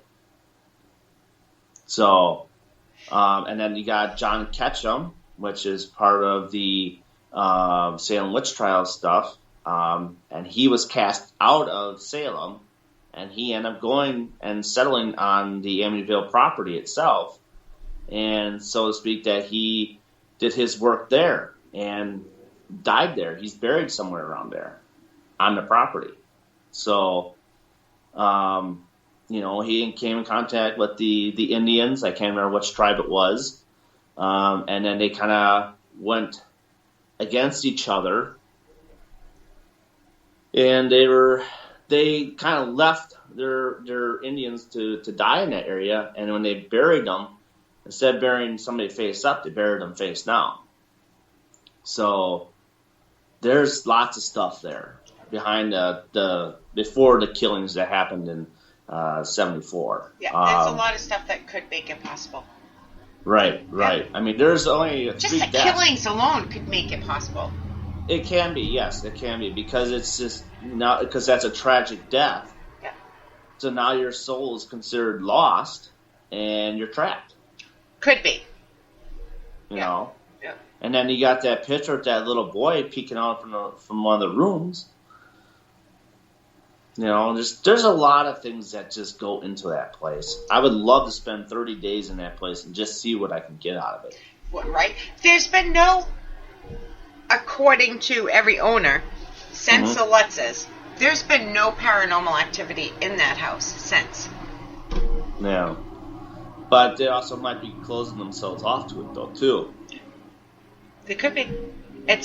So, and then you got John Ketchum, which is part of the Salem witch trial stuff. And he was cast out of Salem, and he ended up going and settling on the Amityville property itself. And so to speak, that he did his work there and died there. He's buried somewhere around there on the property. So, he came in contact with the Indians. I can't remember which tribe it was. And then they kind of went against each other. And they kind of left their Indians to die in that area. And when they buried them, instead of burying somebody face up, they buried them face down. So there's lots of stuff there behind before the killings that happened in 74. Yeah, there's a lot of stuff that could make it possible. Right. Yeah. I mean, there's only just the killings alone could make it possible. It can be, yes, it can be, because it's just not because that's a tragic death. Yeah. So now your soul is considered lost, and you're trapped. Could be. You know. Yeah. And then you got that picture of that little boy peeking out from one of the rooms. There's a lot of things that just go into that place. I would love to spend 30 days in that place and just see what I can get out of it. Right? There's been according to every owner, since the Lutzes, there's been no paranormal activity in that house since. Yeah. But they also might be closing themselves off to it, though, too. They could be. I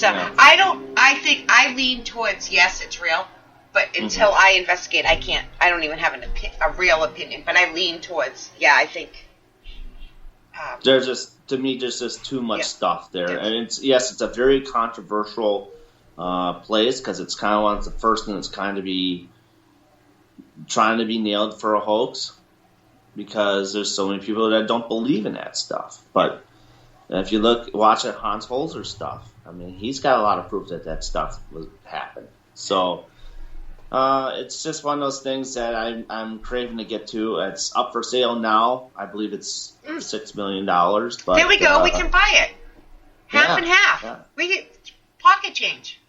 think I lean towards, yes, it's real. But until I investigate, I don't even have a real opinion. But I lean towards, I think. There's just too much stuff there. Yeah. And it's a very controversial place because it's kind of one of the first one that's kind of trying to be nailed for a hoax because there's so many people that don't believe in that stuff. But if you watch Hans Holzer's stuff, I mean, he's got a lot of proof that stuff happened. So it's just one of those things that I'm craving to get to. It's up for sale now. I believe it's $6 million. But there we go. We can buy it. Half and half. Yeah. We get pocket change.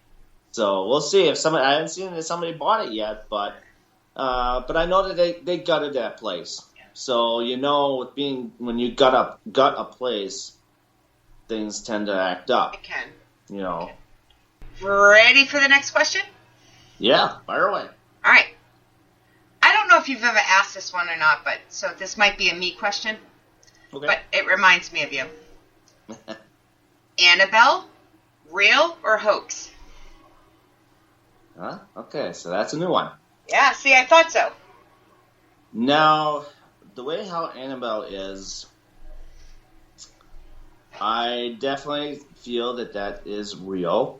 So we'll see if somebody. I haven't seen if somebody bought it yet, but I know that they gutted that place. Yeah. So when you gut a place, things tend to act up. It can. Okay. Ready for the next question? Yeah, fire away. All right. I don't know if you've ever asked this one or not, so this might be a me question. Okay. But it reminds me of you. Annabelle, real or hoax? Huh? Okay, so that's a new one. Yeah, see, I thought so. Now, the way how Annabelle is, I definitely feel that is real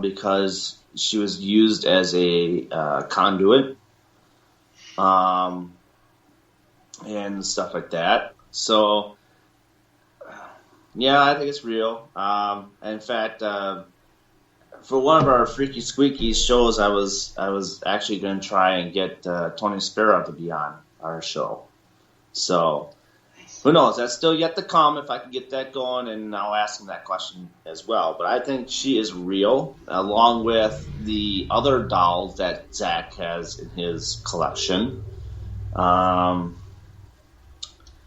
because she was used as a conduit and stuff like that. So, I think it's real. In fact, for one of our Freaky Squeaky shows, I was actually going to try and get Tony Sparrow to be on our show. So who knows? That's still yet to come if I can get that going, and I'll ask him that question as well. But I think she is real, along with the other dolls that Zach has in his collection.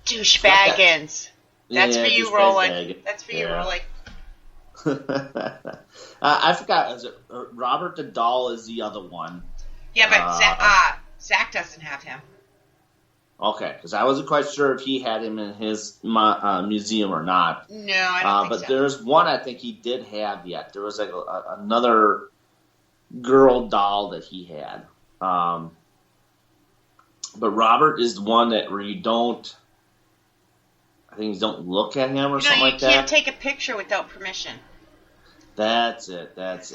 Douchebaggins. That's for you, Roland. That's for you, Roland. I forgot. Is it Robert the doll is the other one? Yeah, but Zach doesn't have him. Okay, because I wasn't quite sure if he had him in his museum or not. No, I don't think so. But there's one I think he did have yet. There was like another girl doll that he had. But Robert is the one that where you don't, I think you don't look at him or something like that. You can't take a picture without permission. That's it. Yes.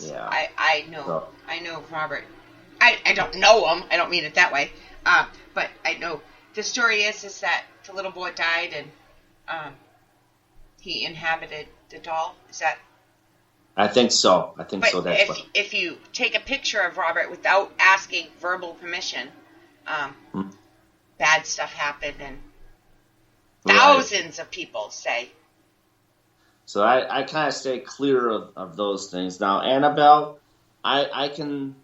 Yeah. I know. So. I know Robert. I don't know him. I don't mean it that way. But I know the story is that the little boy died and he inhabited the doll. Is that? I think so. That's if you take a picture of Robert without asking verbal permission, bad stuff happened and thousands of people say. So I kind of stay clear of those things. Now, Annabelle, I can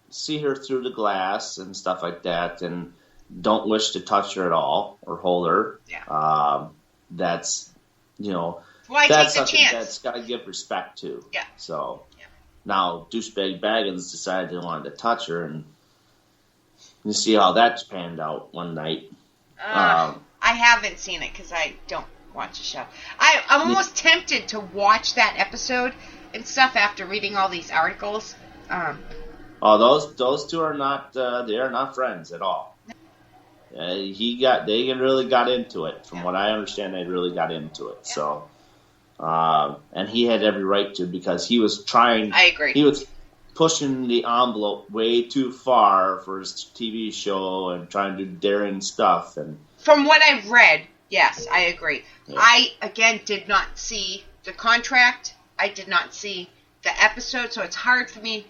see her through the glass and stuff like that, and don't wish to touch her at all or hold her. Yeah. That's, well, that's take the something chance. that's got to give respect to. Yeah. So now douchebag Baggins decided they wanted to touch her, and you see how that's panned out one night. I haven't seen it because I don't watch the show. I'm almost tempted to watch that episode and stuff after reading all these articles. Those two are not they are not friends at all. They really got into it. From what I understand, they really got into it. Yeah. So, and he had every right to, because he was trying. I agree. He was pushing the envelope way too far for his TV show and trying to do daring stuff. And from what I've read, yes, I agree. Yeah. I again did not see the contract. I did not see the episode, so it's hard for me.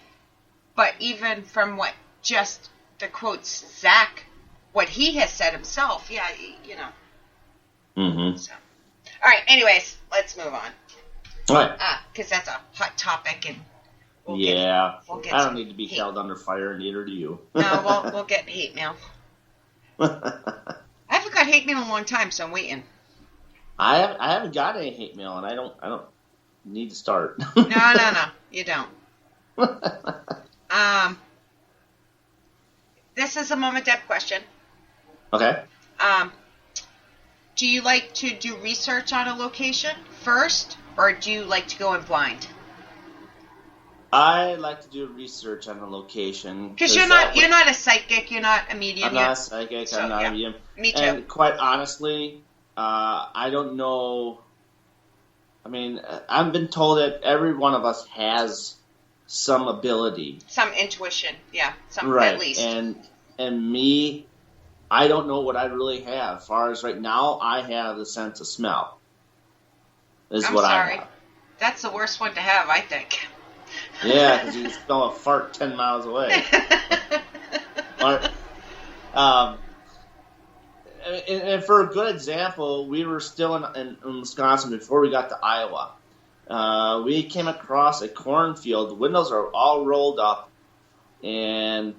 But even from what just the quotes Zach, what he has said himself, Mm-hmm. So, all right. Anyways, let's move on. All right. Because that's a hot topic, and we'll get I don't need to be held under fire, neither do you. No, we'll get hate mail. I haven't got hate mail in a long time, so I'm waiting. I haven't got any hate mail, and I don't need to start. No, you don't. This is a Mom and Deb question. Okay. Do you like to do research on a location first, or do you like to go in blind? I like to do research on a location. Because you're not a psychic, you're not a medium. I'm not a psychic, I'm not a medium. Me too. And quite honestly, I don't know. I mean, I've been told that every one of us has some ability. Some intuition, right. At least. And me, I don't know what I really have. As far as right now, I have the sense of smell. I'm sorry. That's the worst one to have, I think. Yeah, because you can smell a fart 10 miles away. And for a good example, we were still in Wisconsin before we got to Iowa. We came across a cornfield. The windows are all rolled up, and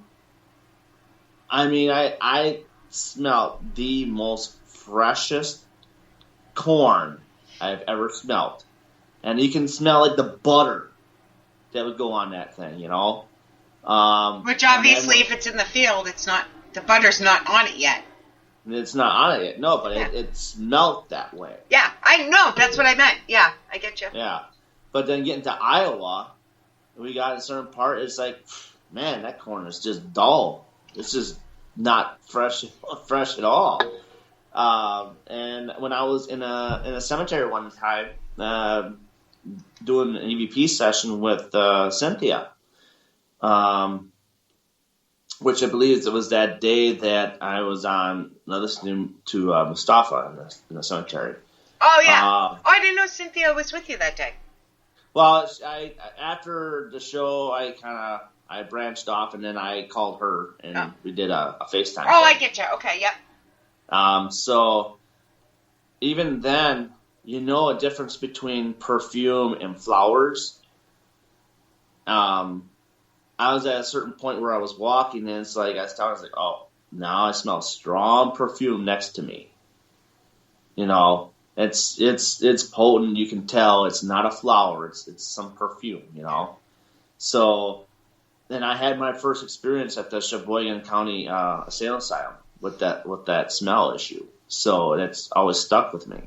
I mean, I smelled the most freshest corn I've ever smelled, and you can smell like the butter that would go on that thing, Which obviously, if it's in the field, it's not. The butter's not on it yet. It's not on it yet, no, but it smelled that way. Yeah, I know. That's what I meant. Yeah, I get you. Yeah, but then getting to Iowa, we got a certain part. It's like, man, that corn is just dull. It's just not fresh at all. And when I was in a cemetery one time, doing an EVP session with Cynthia, which I believe it was that day that I was on listening to Mustafa in the cemetery. Oh, yeah. I didn't know Cynthia was with you that day. Well, after the show, I branched off, and then I called her, and we did a FaceTime. Oh, I get you. Okay, yep. So even then, you know a difference between perfume and flowers. I was at a certain point where I was walking, and it's like I was like, oh, now I smell strong perfume next to me. You know, it's potent. You can tell it's not a flower. It's some perfume. You know, so then I had my first experience at the Sheboygan County Salem Asylum with that smell issue. So it's always stuck with me.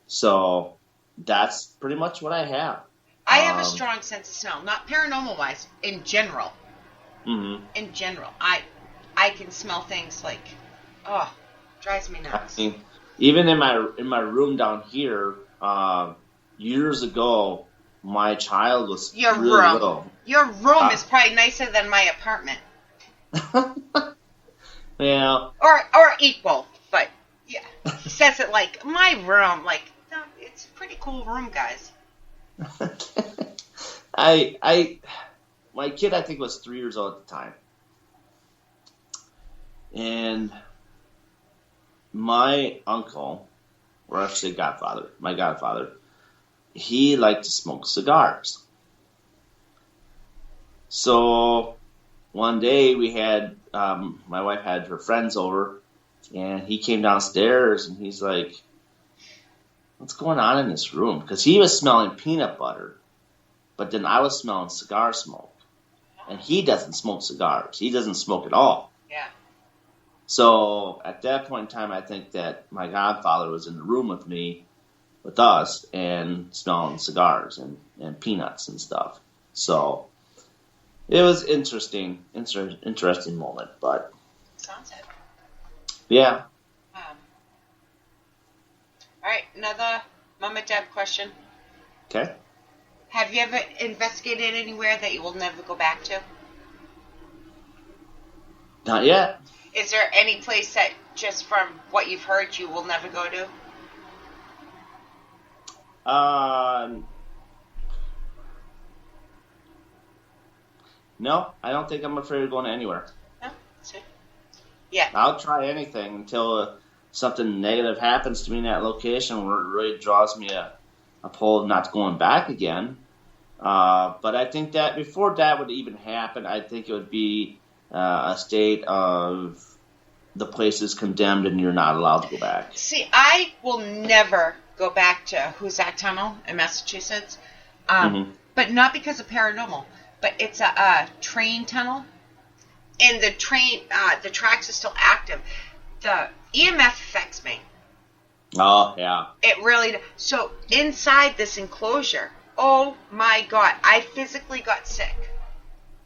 So that's pretty much what I have. I have a strong sense of smell, not paranormal wise, in general. Mm-hmm. In general, I can smell things like, drives me nuts. I mean, even in my room down here, years ago, my child was really little. Your room is probably nicer than my apartment. Yeah. Or equal, but yeah, he says it like my room. Like, no, it's a pretty cool room, guys. My kid, I think, was 3 years old at the time, and my uncle, or actually my godfather, he liked to smoke cigars. So one day we had my wife had her friends over, and he came downstairs and he's like, "What's going on in this room?" Because he was smelling peanut butter, but then I was smelling cigar smoke. And he doesn't smoke cigars. He doesn't smoke at all. Yeah. So at that point in time, I think that my godfather was in the room with us, and smelling cigars and peanuts and stuff. So it was interesting moment. But sounds it. Yeah. All right, another mom and dad question. Okay. Have you ever investigated anywhere that you will never go back to? Not yet. Is there any place that, just from what you've heard, you will never go to? No, I don't think I'm afraid of going anywhere. No? That's it. Yeah. I'll try anything until something negative happens to me in that location where it really draws me a pull not going back again. But I think that before that would even happen, I think it would be a state of the place is condemned and you're not allowed to go back. See, I will never go back to Hoosac Tunnel in Massachusetts, but not because of paranormal, but it's a train tunnel, and the tracks are still active. The EMF affects me. Oh, yeah. It really does. So inside this enclosure, oh my God, I physically got sick.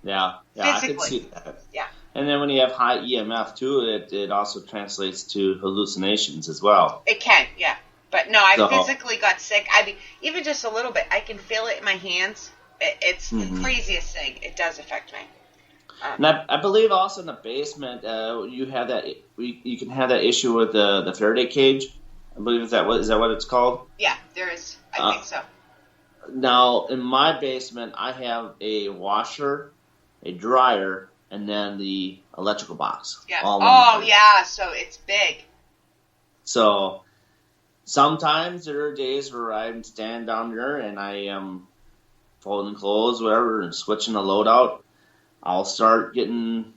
Yeah, I can see that. Yeah. And then when you have high EMF too, it also translates to hallucinations as well. It can, yeah. But no, I physically got sick. I mean, even just a little bit. I can feel it in my hands. It's the craziest thing. It does affect me. And I believe also in the basement, you have that. You can have that issue with the Faraday cage. I believe is that what it's called? Yeah, there is. I think so. Now, in my basement, I have a washer, a dryer, and then the electrical box. Yeah. Yeah. So it's big. So sometimes there are days where I'm standing down there and I am folding clothes, whatever, and switching the load out. I'll start getting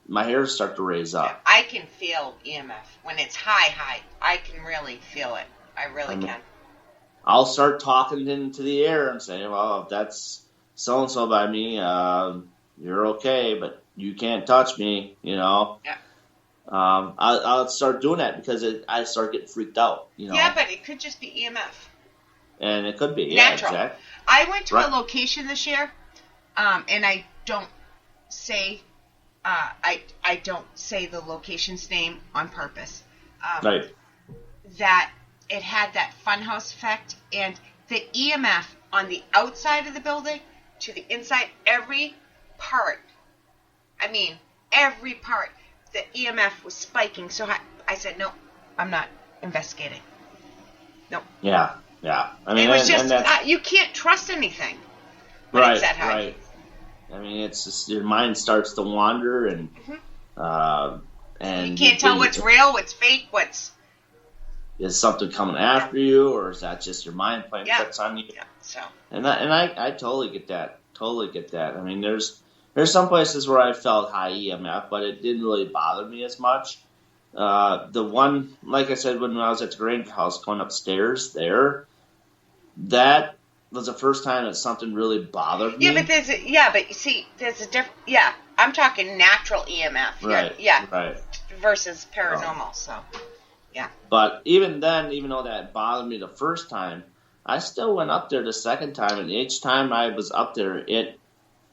my hairs start to raise up. Yeah, I can feel EMF when it's high. I can really feel it. I really can. I'll start talking into the air and saying, "Well, if that's so and so by me, you're okay, but you can't touch me." You know. Yeah. I'll start doing that because I start getting freaked out. You know. Yeah, but it could just be EMF. And it could be natural. Yeah, exactly. I went to a location this year, and I don't say. I don't say the location's name on purpose. Right. That it had that funhouse effect, and the EMF on the outside of the building to the inside, every part, the EMF was spiking. So I said, no, I'm not investigating. No. Yeah. I mean, it was just, you can't trust anything when it's that high. Right. I mean, it's just your mind starts to wander, and And you can't tell what's real, what's fake, what's... Is something coming after you, or is that just your mind playing tricks on you? Yeah, so. And I totally get that. Totally get that. I mean, there's some places where I felt high EMF, but it didn't really bother me as much. The one, like I said, when I was at the Granger house going upstairs there, that was the first time that something really bothered me. Yeah, but you see, there's a different... Yeah, I'm talking natural EMF. Right. Yeah. Right. Versus paranormal, so... Yeah. But even then, even though that bothered me the first time, I still went up there the second time, and each time I was up there, it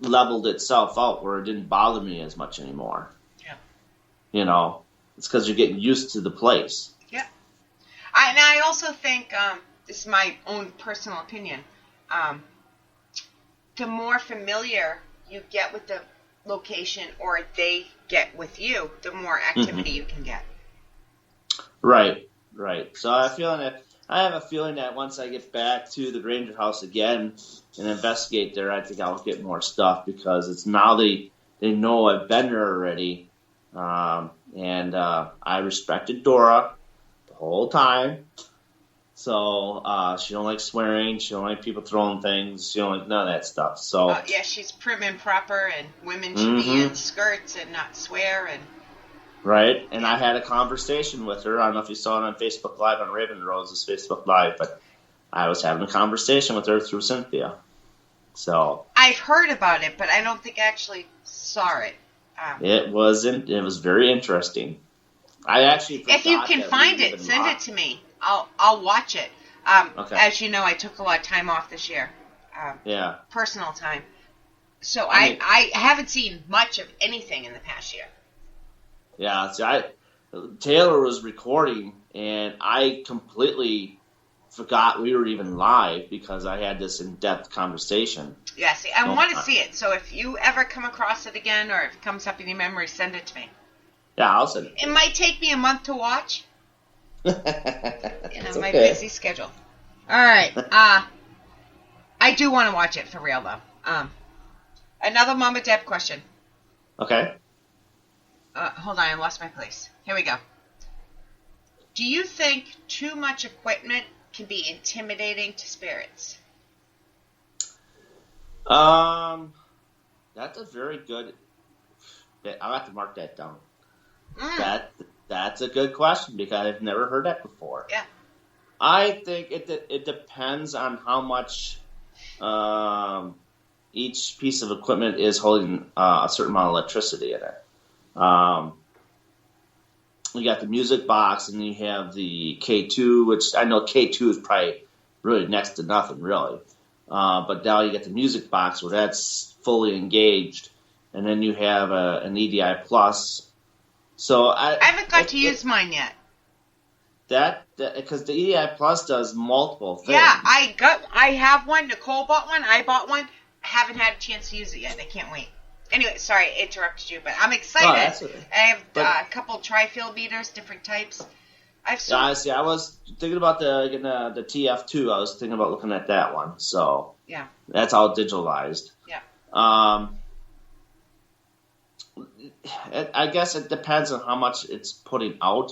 leveled itself out where it didn't bother me as much anymore. Yeah. You know, it's because you're getting used to the place. Yeah. I also think, this is my own personal opinion, the more familiar you get with the location or they get with you, the more activity you can get. Right. So I have a feeling that once I get back to the Granger house again and investigate there, I think I'll get more stuff because it's now they know I've been there already, and I respected Dora the whole time. So she don't like swearing, she don't like people throwing things, she don't like none of that stuff. So yeah, she's prim and proper, and women should be in skirts and not swear and. Right, and I had a conversation with her. I don't know if you saw it on Facebook Live on Raven Rose's Facebook Live, but I was having a conversation with her through Cynthia. So I've heard about it, but I don't think I actually saw it. It was very interesting. I actually if you can find it, send it to me. I'll watch it. Okay. As you know, I took a lot of time off this year. Personal time. So I haven't seen much of anything in the past year. Yeah, see, Taylor was recording, and I completely forgot we were even live because I had this in-depth conversation. Yeah, see, I want to see it. So if you ever come across it again, or if it comes up in your memory, send it to me. Yeah, I'll send it. It might take me a month to watch. My busy schedule. All right. I do want to watch it for real, though. Another Mama Deb question. Okay. Hold on, I lost my place. Here we go. Do you think too much equipment can be intimidating to spirits? That's a very good... I'll have to mark that down. That's a good question because I've never heard that before. Yeah. I think it depends on how much each piece of equipment is holding a certain amount of electricity in it. You got the music box, and you have the K2, which I know K2 is probably really next to nothing, really. But now you get the music box where that's fully engaged, and then you have an EDI Plus. So I haven't got to use mine yet. That because the EDI Plus does multiple things. Yeah, I have one. Nicole bought one. I bought one. I haven't had a chance to use it yet. I can't wait. Anyway, sorry, I interrupted you, but I'm excited. That's okay. I have a couple tri-field meters, different types. I was thinking about the TF2. I was thinking about looking at that one. So yeah, that's all digitalized. Yeah. I guess it depends on how much it's putting out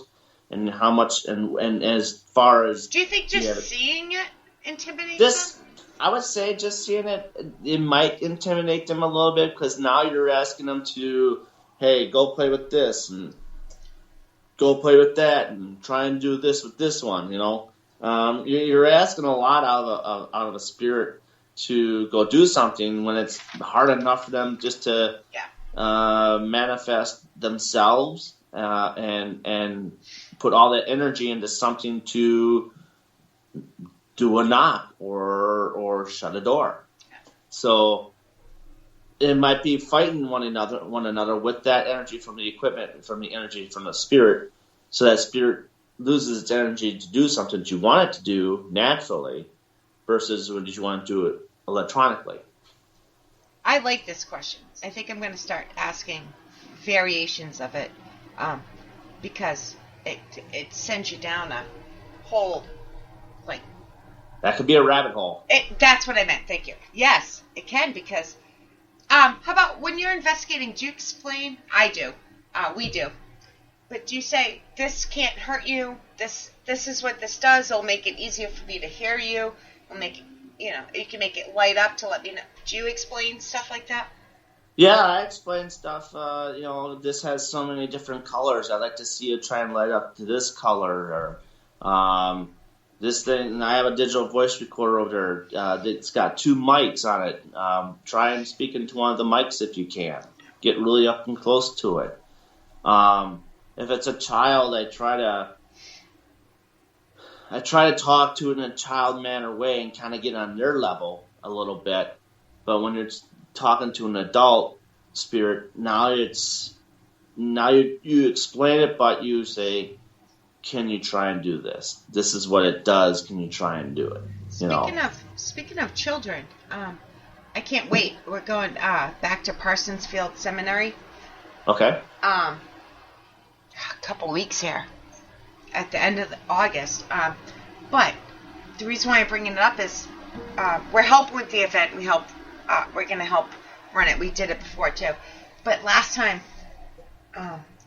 and how much and as far as. Do you think just seeing it intimidates them? I would say just seeing it might intimidate them a little bit because now you're asking them to, hey, go play with this and go play with that and try and do this with this one. You know, you're asking a lot out of a spirit to go do something when it's hard enough for them just to manifest themselves and put all that energy into something to do a knock or shut a door. So it might be fighting one another with that energy from the equipment, from the energy from the spirit, so that spirit loses its energy to do something that you want it to do naturally versus when you want to do it electronically. I like this question. I think I'm going to start asking variations of it because it sends you down a whole, like... That could be a rabbit hole. That's what I meant. Thank you. Yes, it can because... how about when you're investigating, do you explain? I do. We do. But do you say, this can't hurt you, this is what this does, it'll make it easier for me to hear you, it'll make it, you can make it light up to let me know. Do you explain stuff like that? Yeah, I explain stuff. This has so many different colors. I'd like to see it try and light up to this color, or this thing. And I have a digital voice recorder over there. It's got 2 mics on it. Try and speak into one of the mics if you can. Get really up and close to it. If it's a child, I try to talk to it in a child manner way and kind of get on their level a little bit. But when you're talking to an adult spirit, now you explain it, but you say, can you try and do this? This is what it does. Can you try and do it? Speaking of children, I can't wait. We're going back to Parsonsfield Seminary. Okay. A couple weeks here at the end of August. But the reason why I'm bringing it up is we're helping with the event. We're going to help run it. We did it before too. But last time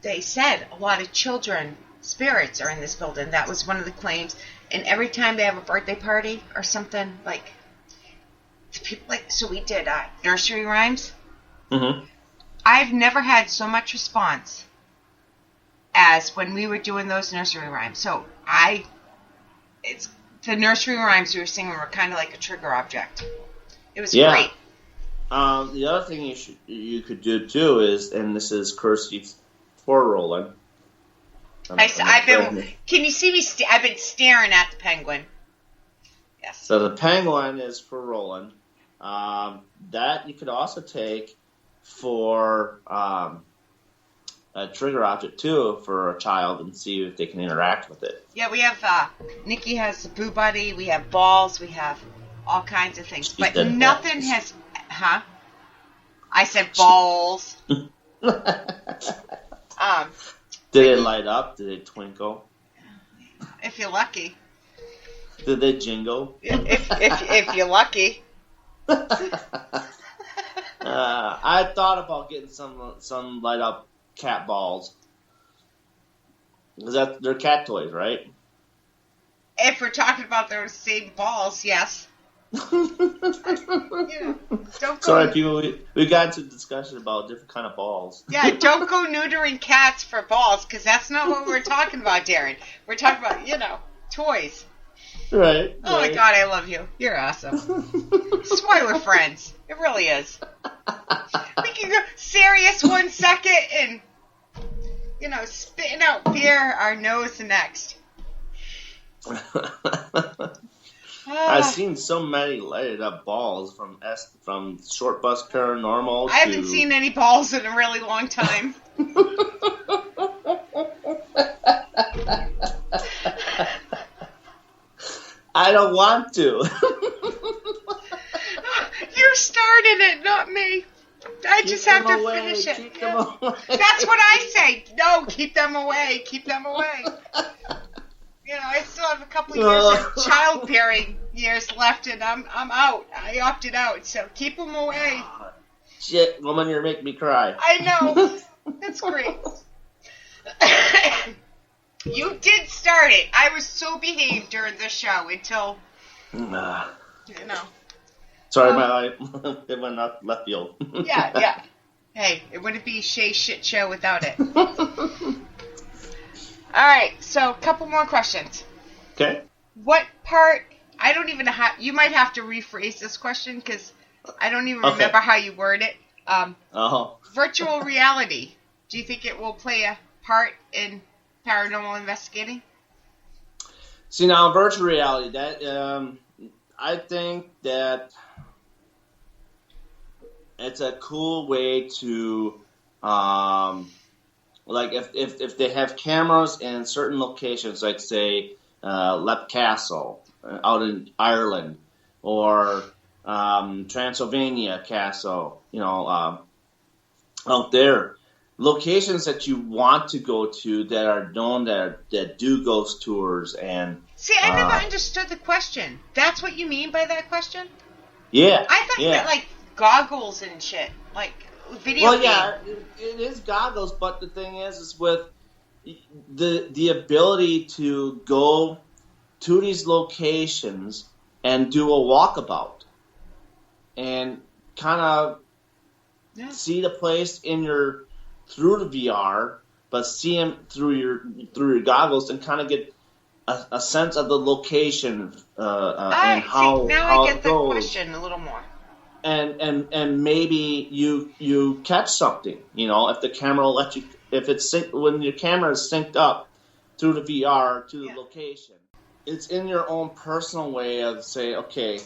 they said a lot of children spirits are in this building. That was one of the claims. And every time they have a birthday party or something, so we did nursery rhymes. Mm-hmm. I've never had so much response as when we were doing those nursery rhymes. So the nursery rhymes we were singing were kind of like a trigger object. It was great. The other thing you could do too is, and this is cursive for Roland. Can you see me? I've been staring at the penguin. Yes. So the penguin is for Roland. That you could also take for a trigger object too for a child and see if they can interact with it. Yeah, we have Nikki has the Boo Buddy. We have balls. We have all kinds of things, but nothing has. Huh? I said balls. Did it light up? Did it twinkle? If you're lucky. Did they jingle? If you're lucky. I thought about getting some light up cat balls. Because they're cat toys, right? If we're talking about those same balls, yes. Sorry, people. We got into discussion about different kind of balls. Yeah, don't go neutering cats for balls, because that's not what we're talking about, Darin. We're talking about, toys. Right. Oh my God, I love you. You're awesome. This is why we're friends. It really is. We can go serious 1 second and, spitting out beer our nose the next. I've seen so many lighted up balls from Short Bus Paranormal. I haven't seen any balls in a really long time. I don't want to. You started it, not me. I just have to finish it. Keep them away. That's what I say. No, keep them away. Keep them away. I still have a couple of years of childbearing years left, and I'm out. I opted out, so keep them away. Shit, woman, you're making me cry. I know. That's great. You did start it. I was so behaved during the show until, Sorry, my life. It went up left field. Yeah. Hey, it wouldn't be Shay's shit show without it. All right, so a couple more questions. Okay. What part, I don't even have, you might have to rephrase this question because I don't even remember how you word it. Virtual reality, do you think it will play a part in paranormal investigating? See, now, virtual reality, that I think that it's a cool way to, if they have cameras in certain locations, like, say, Lep Castle out in Ireland, or Transylvania Castle, out there. Locations that you want to go to that are known that do ghost tours and... See, I never understood the question. That's what you mean by that question? Yeah. I thought you meant, like, goggles and shit. Like, video game. Yeah, it is goggles, but the thing is with the ability to go to these locations and do a walkabout and kind of see the place through the VR, but see them through your goggles and kind of get a sense of the location and how I get it the goes. question a little more. And maybe you catch something, if the camera lets you, when your camera is synced up through the VR to the location, it's in your own personal way of say, okay,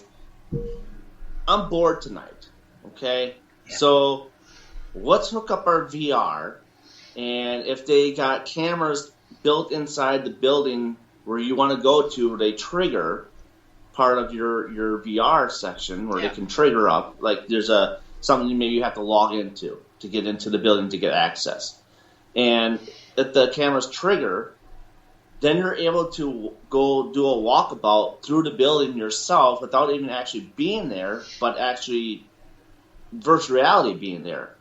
I'm bored tonight, okay, so let's hook up our VR, and if they got cameras built inside the building where you want to go to, where they trigger part of your VR section where they can trigger up, like there's something maybe you have to log into to get into the building to get access. And if the cameras trigger, then you're able to go do a walkabout through the building yourself without even actually being there, but actually virtual reality being there.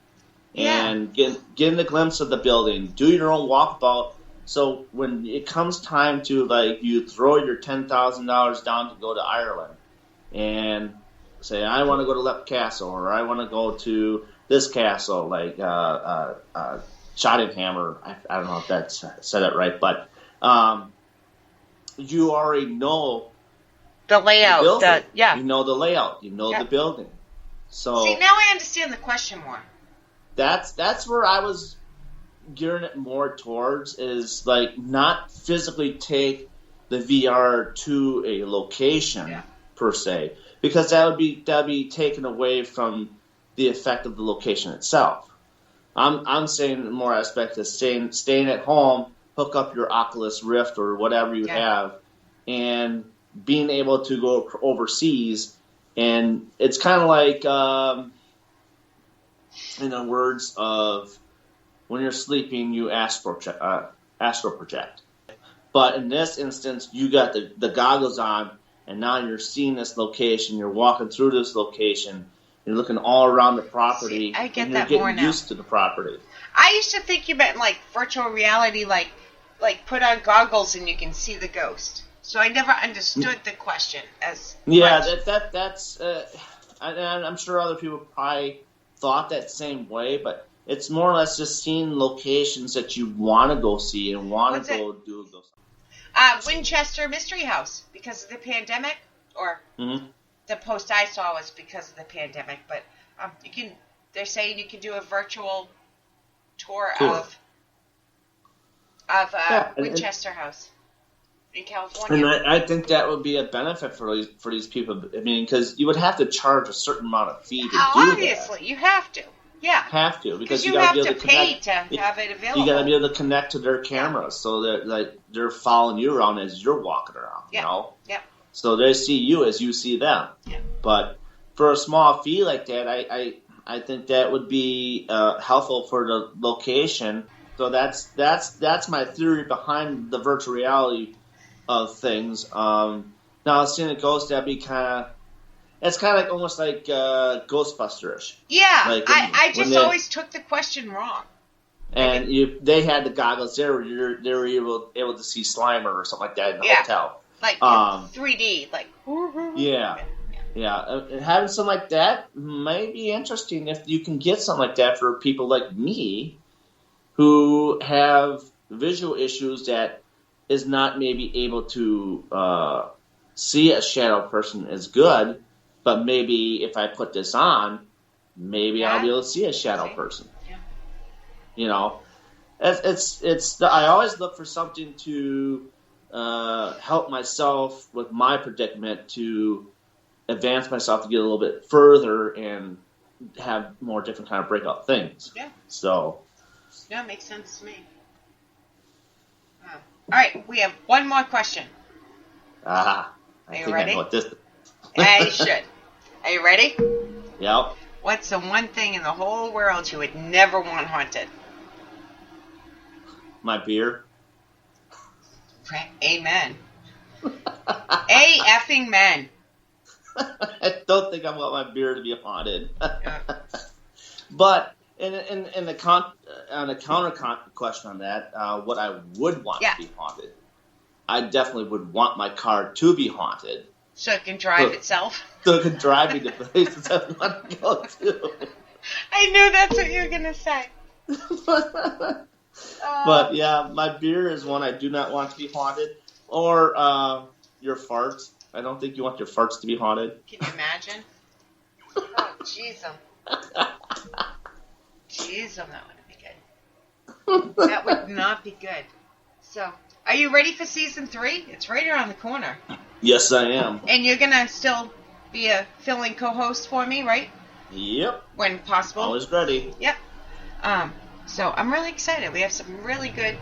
And getting a glimpse of the building, do your own walkabout. So when it comes time to, like, you throw your $10,000 down to go to Ireland and say, I want to go to Lep Castle, or I want to go to this castle, like Schottingham, or I don't know if that's said it right, but you already know the layout. You know the layout. You know the building. So see, now I understand the question more. That's where I was gearing it more towards, is like not physically take the VR to a location per se, because that would be taken away from the effect of the location itself. I'm saying more aspect of staying at home, hook up your Oculus Rift or whatever you have, and being able to go overseas. And it's kind of like, in the words of, when you're sleeping, you astral project. But in this instance, you got the goggles on, and now you're seeing this location. You're walking through this location. You're looking all around the property. See, I get and that you're more getting now. used to the property. I used to think you meant like virtual reality, like put on goggles and you can see the ghost. So I never understood the question as much. That's I'm sure other people probably thought that same way, but it's more or less just seeing locations that you want to go see and want to go do those. Winchester Mystery House, because of the pandemic, or the post I saw was because of the pandemic. But they're saying you can do a virtual tour. of Winchester House in California. And I think that would be a benefit for these people. I mean, because you would have to charge a certain amount of fee to do that. Obviously, you have to. Yeah. Have to, because you got to have be able to to pay connect. to have it available. You got to be able to connect to their cameras, so that they're following you around as you're walking around. You know. Yep. So they see you as you see them. Yeah. But for a small fee like that, I think that would be helpful for the location. So that's my theory behind the virtual reality of things. Now, seeing a ghost, that'd be it's kind of like almost like Ghostbusters. Yeah, like I just always took the question wrong. And they had the goggles there. They were able to see Slimer or something like that in the hotel. Like 3D, like. Yeah. Having something like that might be interesting if you can get something like that for people like me who have visual issues that is not maybe able to see a shadow person as good, but maybe if I put this on, maybe I'll be able to see a shadow person. Yeah. You know, I always look for something to help myself with my predicament, to advance myself to get a little bit further and have more different kind of breakout things. Yeah. So. Yeah, makes sense to me. All right, we have one more question. I you think ready? I know what this. Yeah, you should. Are you ready? Yep. What's the one thing in the whole world you would never want haunted? My beer. Amen. A-effing men. I don't think I want my beer to be haunted. But And on a question on that, what I would want to be haunted, I definitely would want my car to be haunted. So it can drive itself? So it can drive me to places I want to go to. I knew that's what you were going to say. But yeah, my beer is one I do not want to be haunted. Or your farts. I don't think you want your farts to be haunted. Can you imagine? Oh, jeez. Jeez, that wouldn't be good. That would not be good. So, are you ready for season 3? It's right around the corner. Yes, I am. And you're going to still be a fill-in co-host for me, right? Yep. When possible. Always ready. Yep. So I'm really excited. We have some really good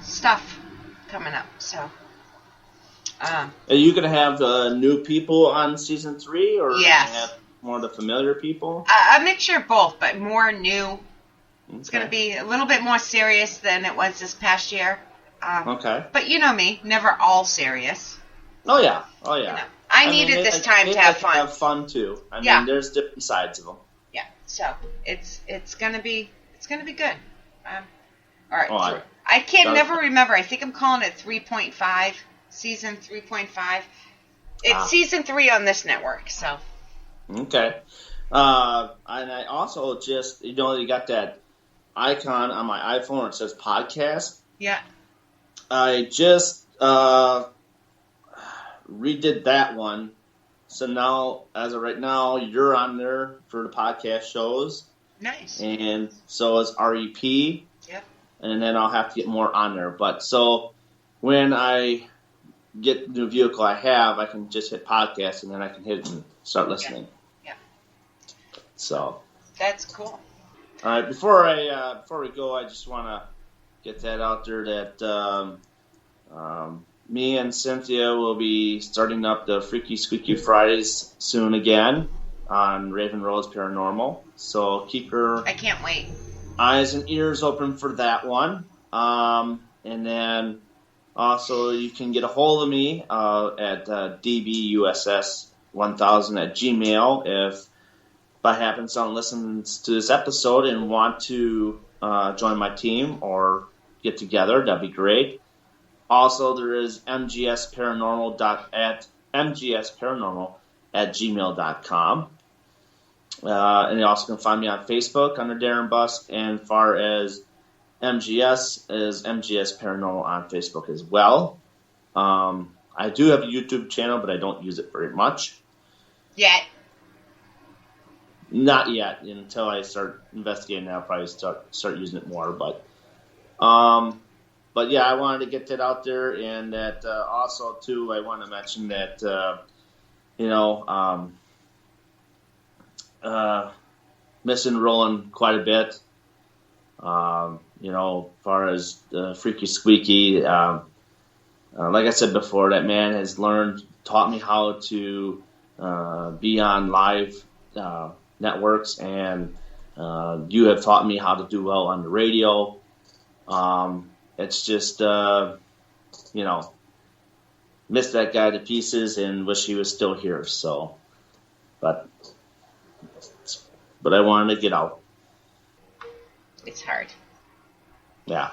stuff coming up. So, are you going to have new people on season 3, or yes, are you going to have more of the familiar people? A mixture of both, but more new. Okay. It's going to be a little bit more serious than it was this past year. Okay. But you know me, never all serious. Oh yeah. You know, I needed this time to have fun. Have fun too. I mean, there's different sides of them. Yeah. So it's gonna be good. All right. Oh, I can't never remember. I think I'm calling it 3.5, season 3.5. It's season 3 on this network. So. Okay. And I also just you got that icon on my iPhone. It says podcast. Yeah. I just redid that one. So now, as of right now, you're on there for the podcast shows. Nice. And so is REP. Yep. And then I'll have to get more on there. But so when I get the new vehicle I have, I can just hit podcast and then I can hit it and start listening. Yeah. So. That's cool. All right. Before we go, I just want to get that out there that me and Cynthia will be starting up the Freaky Squeaky Fridays soon again on Raven Rose Paranormal. So keep your I can't wait. eyes and ears open for that one. And then also you can get a hold of me at dbuss1000@gmail if by happen someone listens to this episode and want to join my team or get together. That'd be great. Also, there is mgsparanormal@gmail.com. And you also can find me on Facebook under Darin Buss, and far as MGS is MGS Paranormal on Facebook as well. I do have a YouTube channel, but I don't use it very much. Yet. Not yet. Until I start investigating, I'll probably start using it more. But yeah, I wanted to get that out there, and that also too, I want to mention that missing Roland quite a bit. As far as Freaky Squeaky, like I said before, that man has taught me how to be on live networks, and you have taught me how to do well on the radio. It's just, missed that guy to pieces and wish he was still here. So, but I wanted to get out. It's hard. Yeah.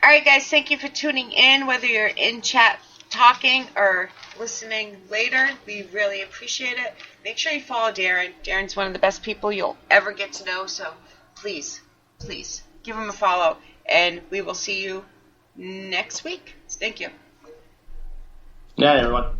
All right, guys, thank you for tuning in, whether you're in chat talking or listening later. We really appreciate it. Make sure you follow Darin. Darin's one of the best people you'll ever get to know, so please give him a follow, and we will see you next week. Thank you. Yeah, everyone.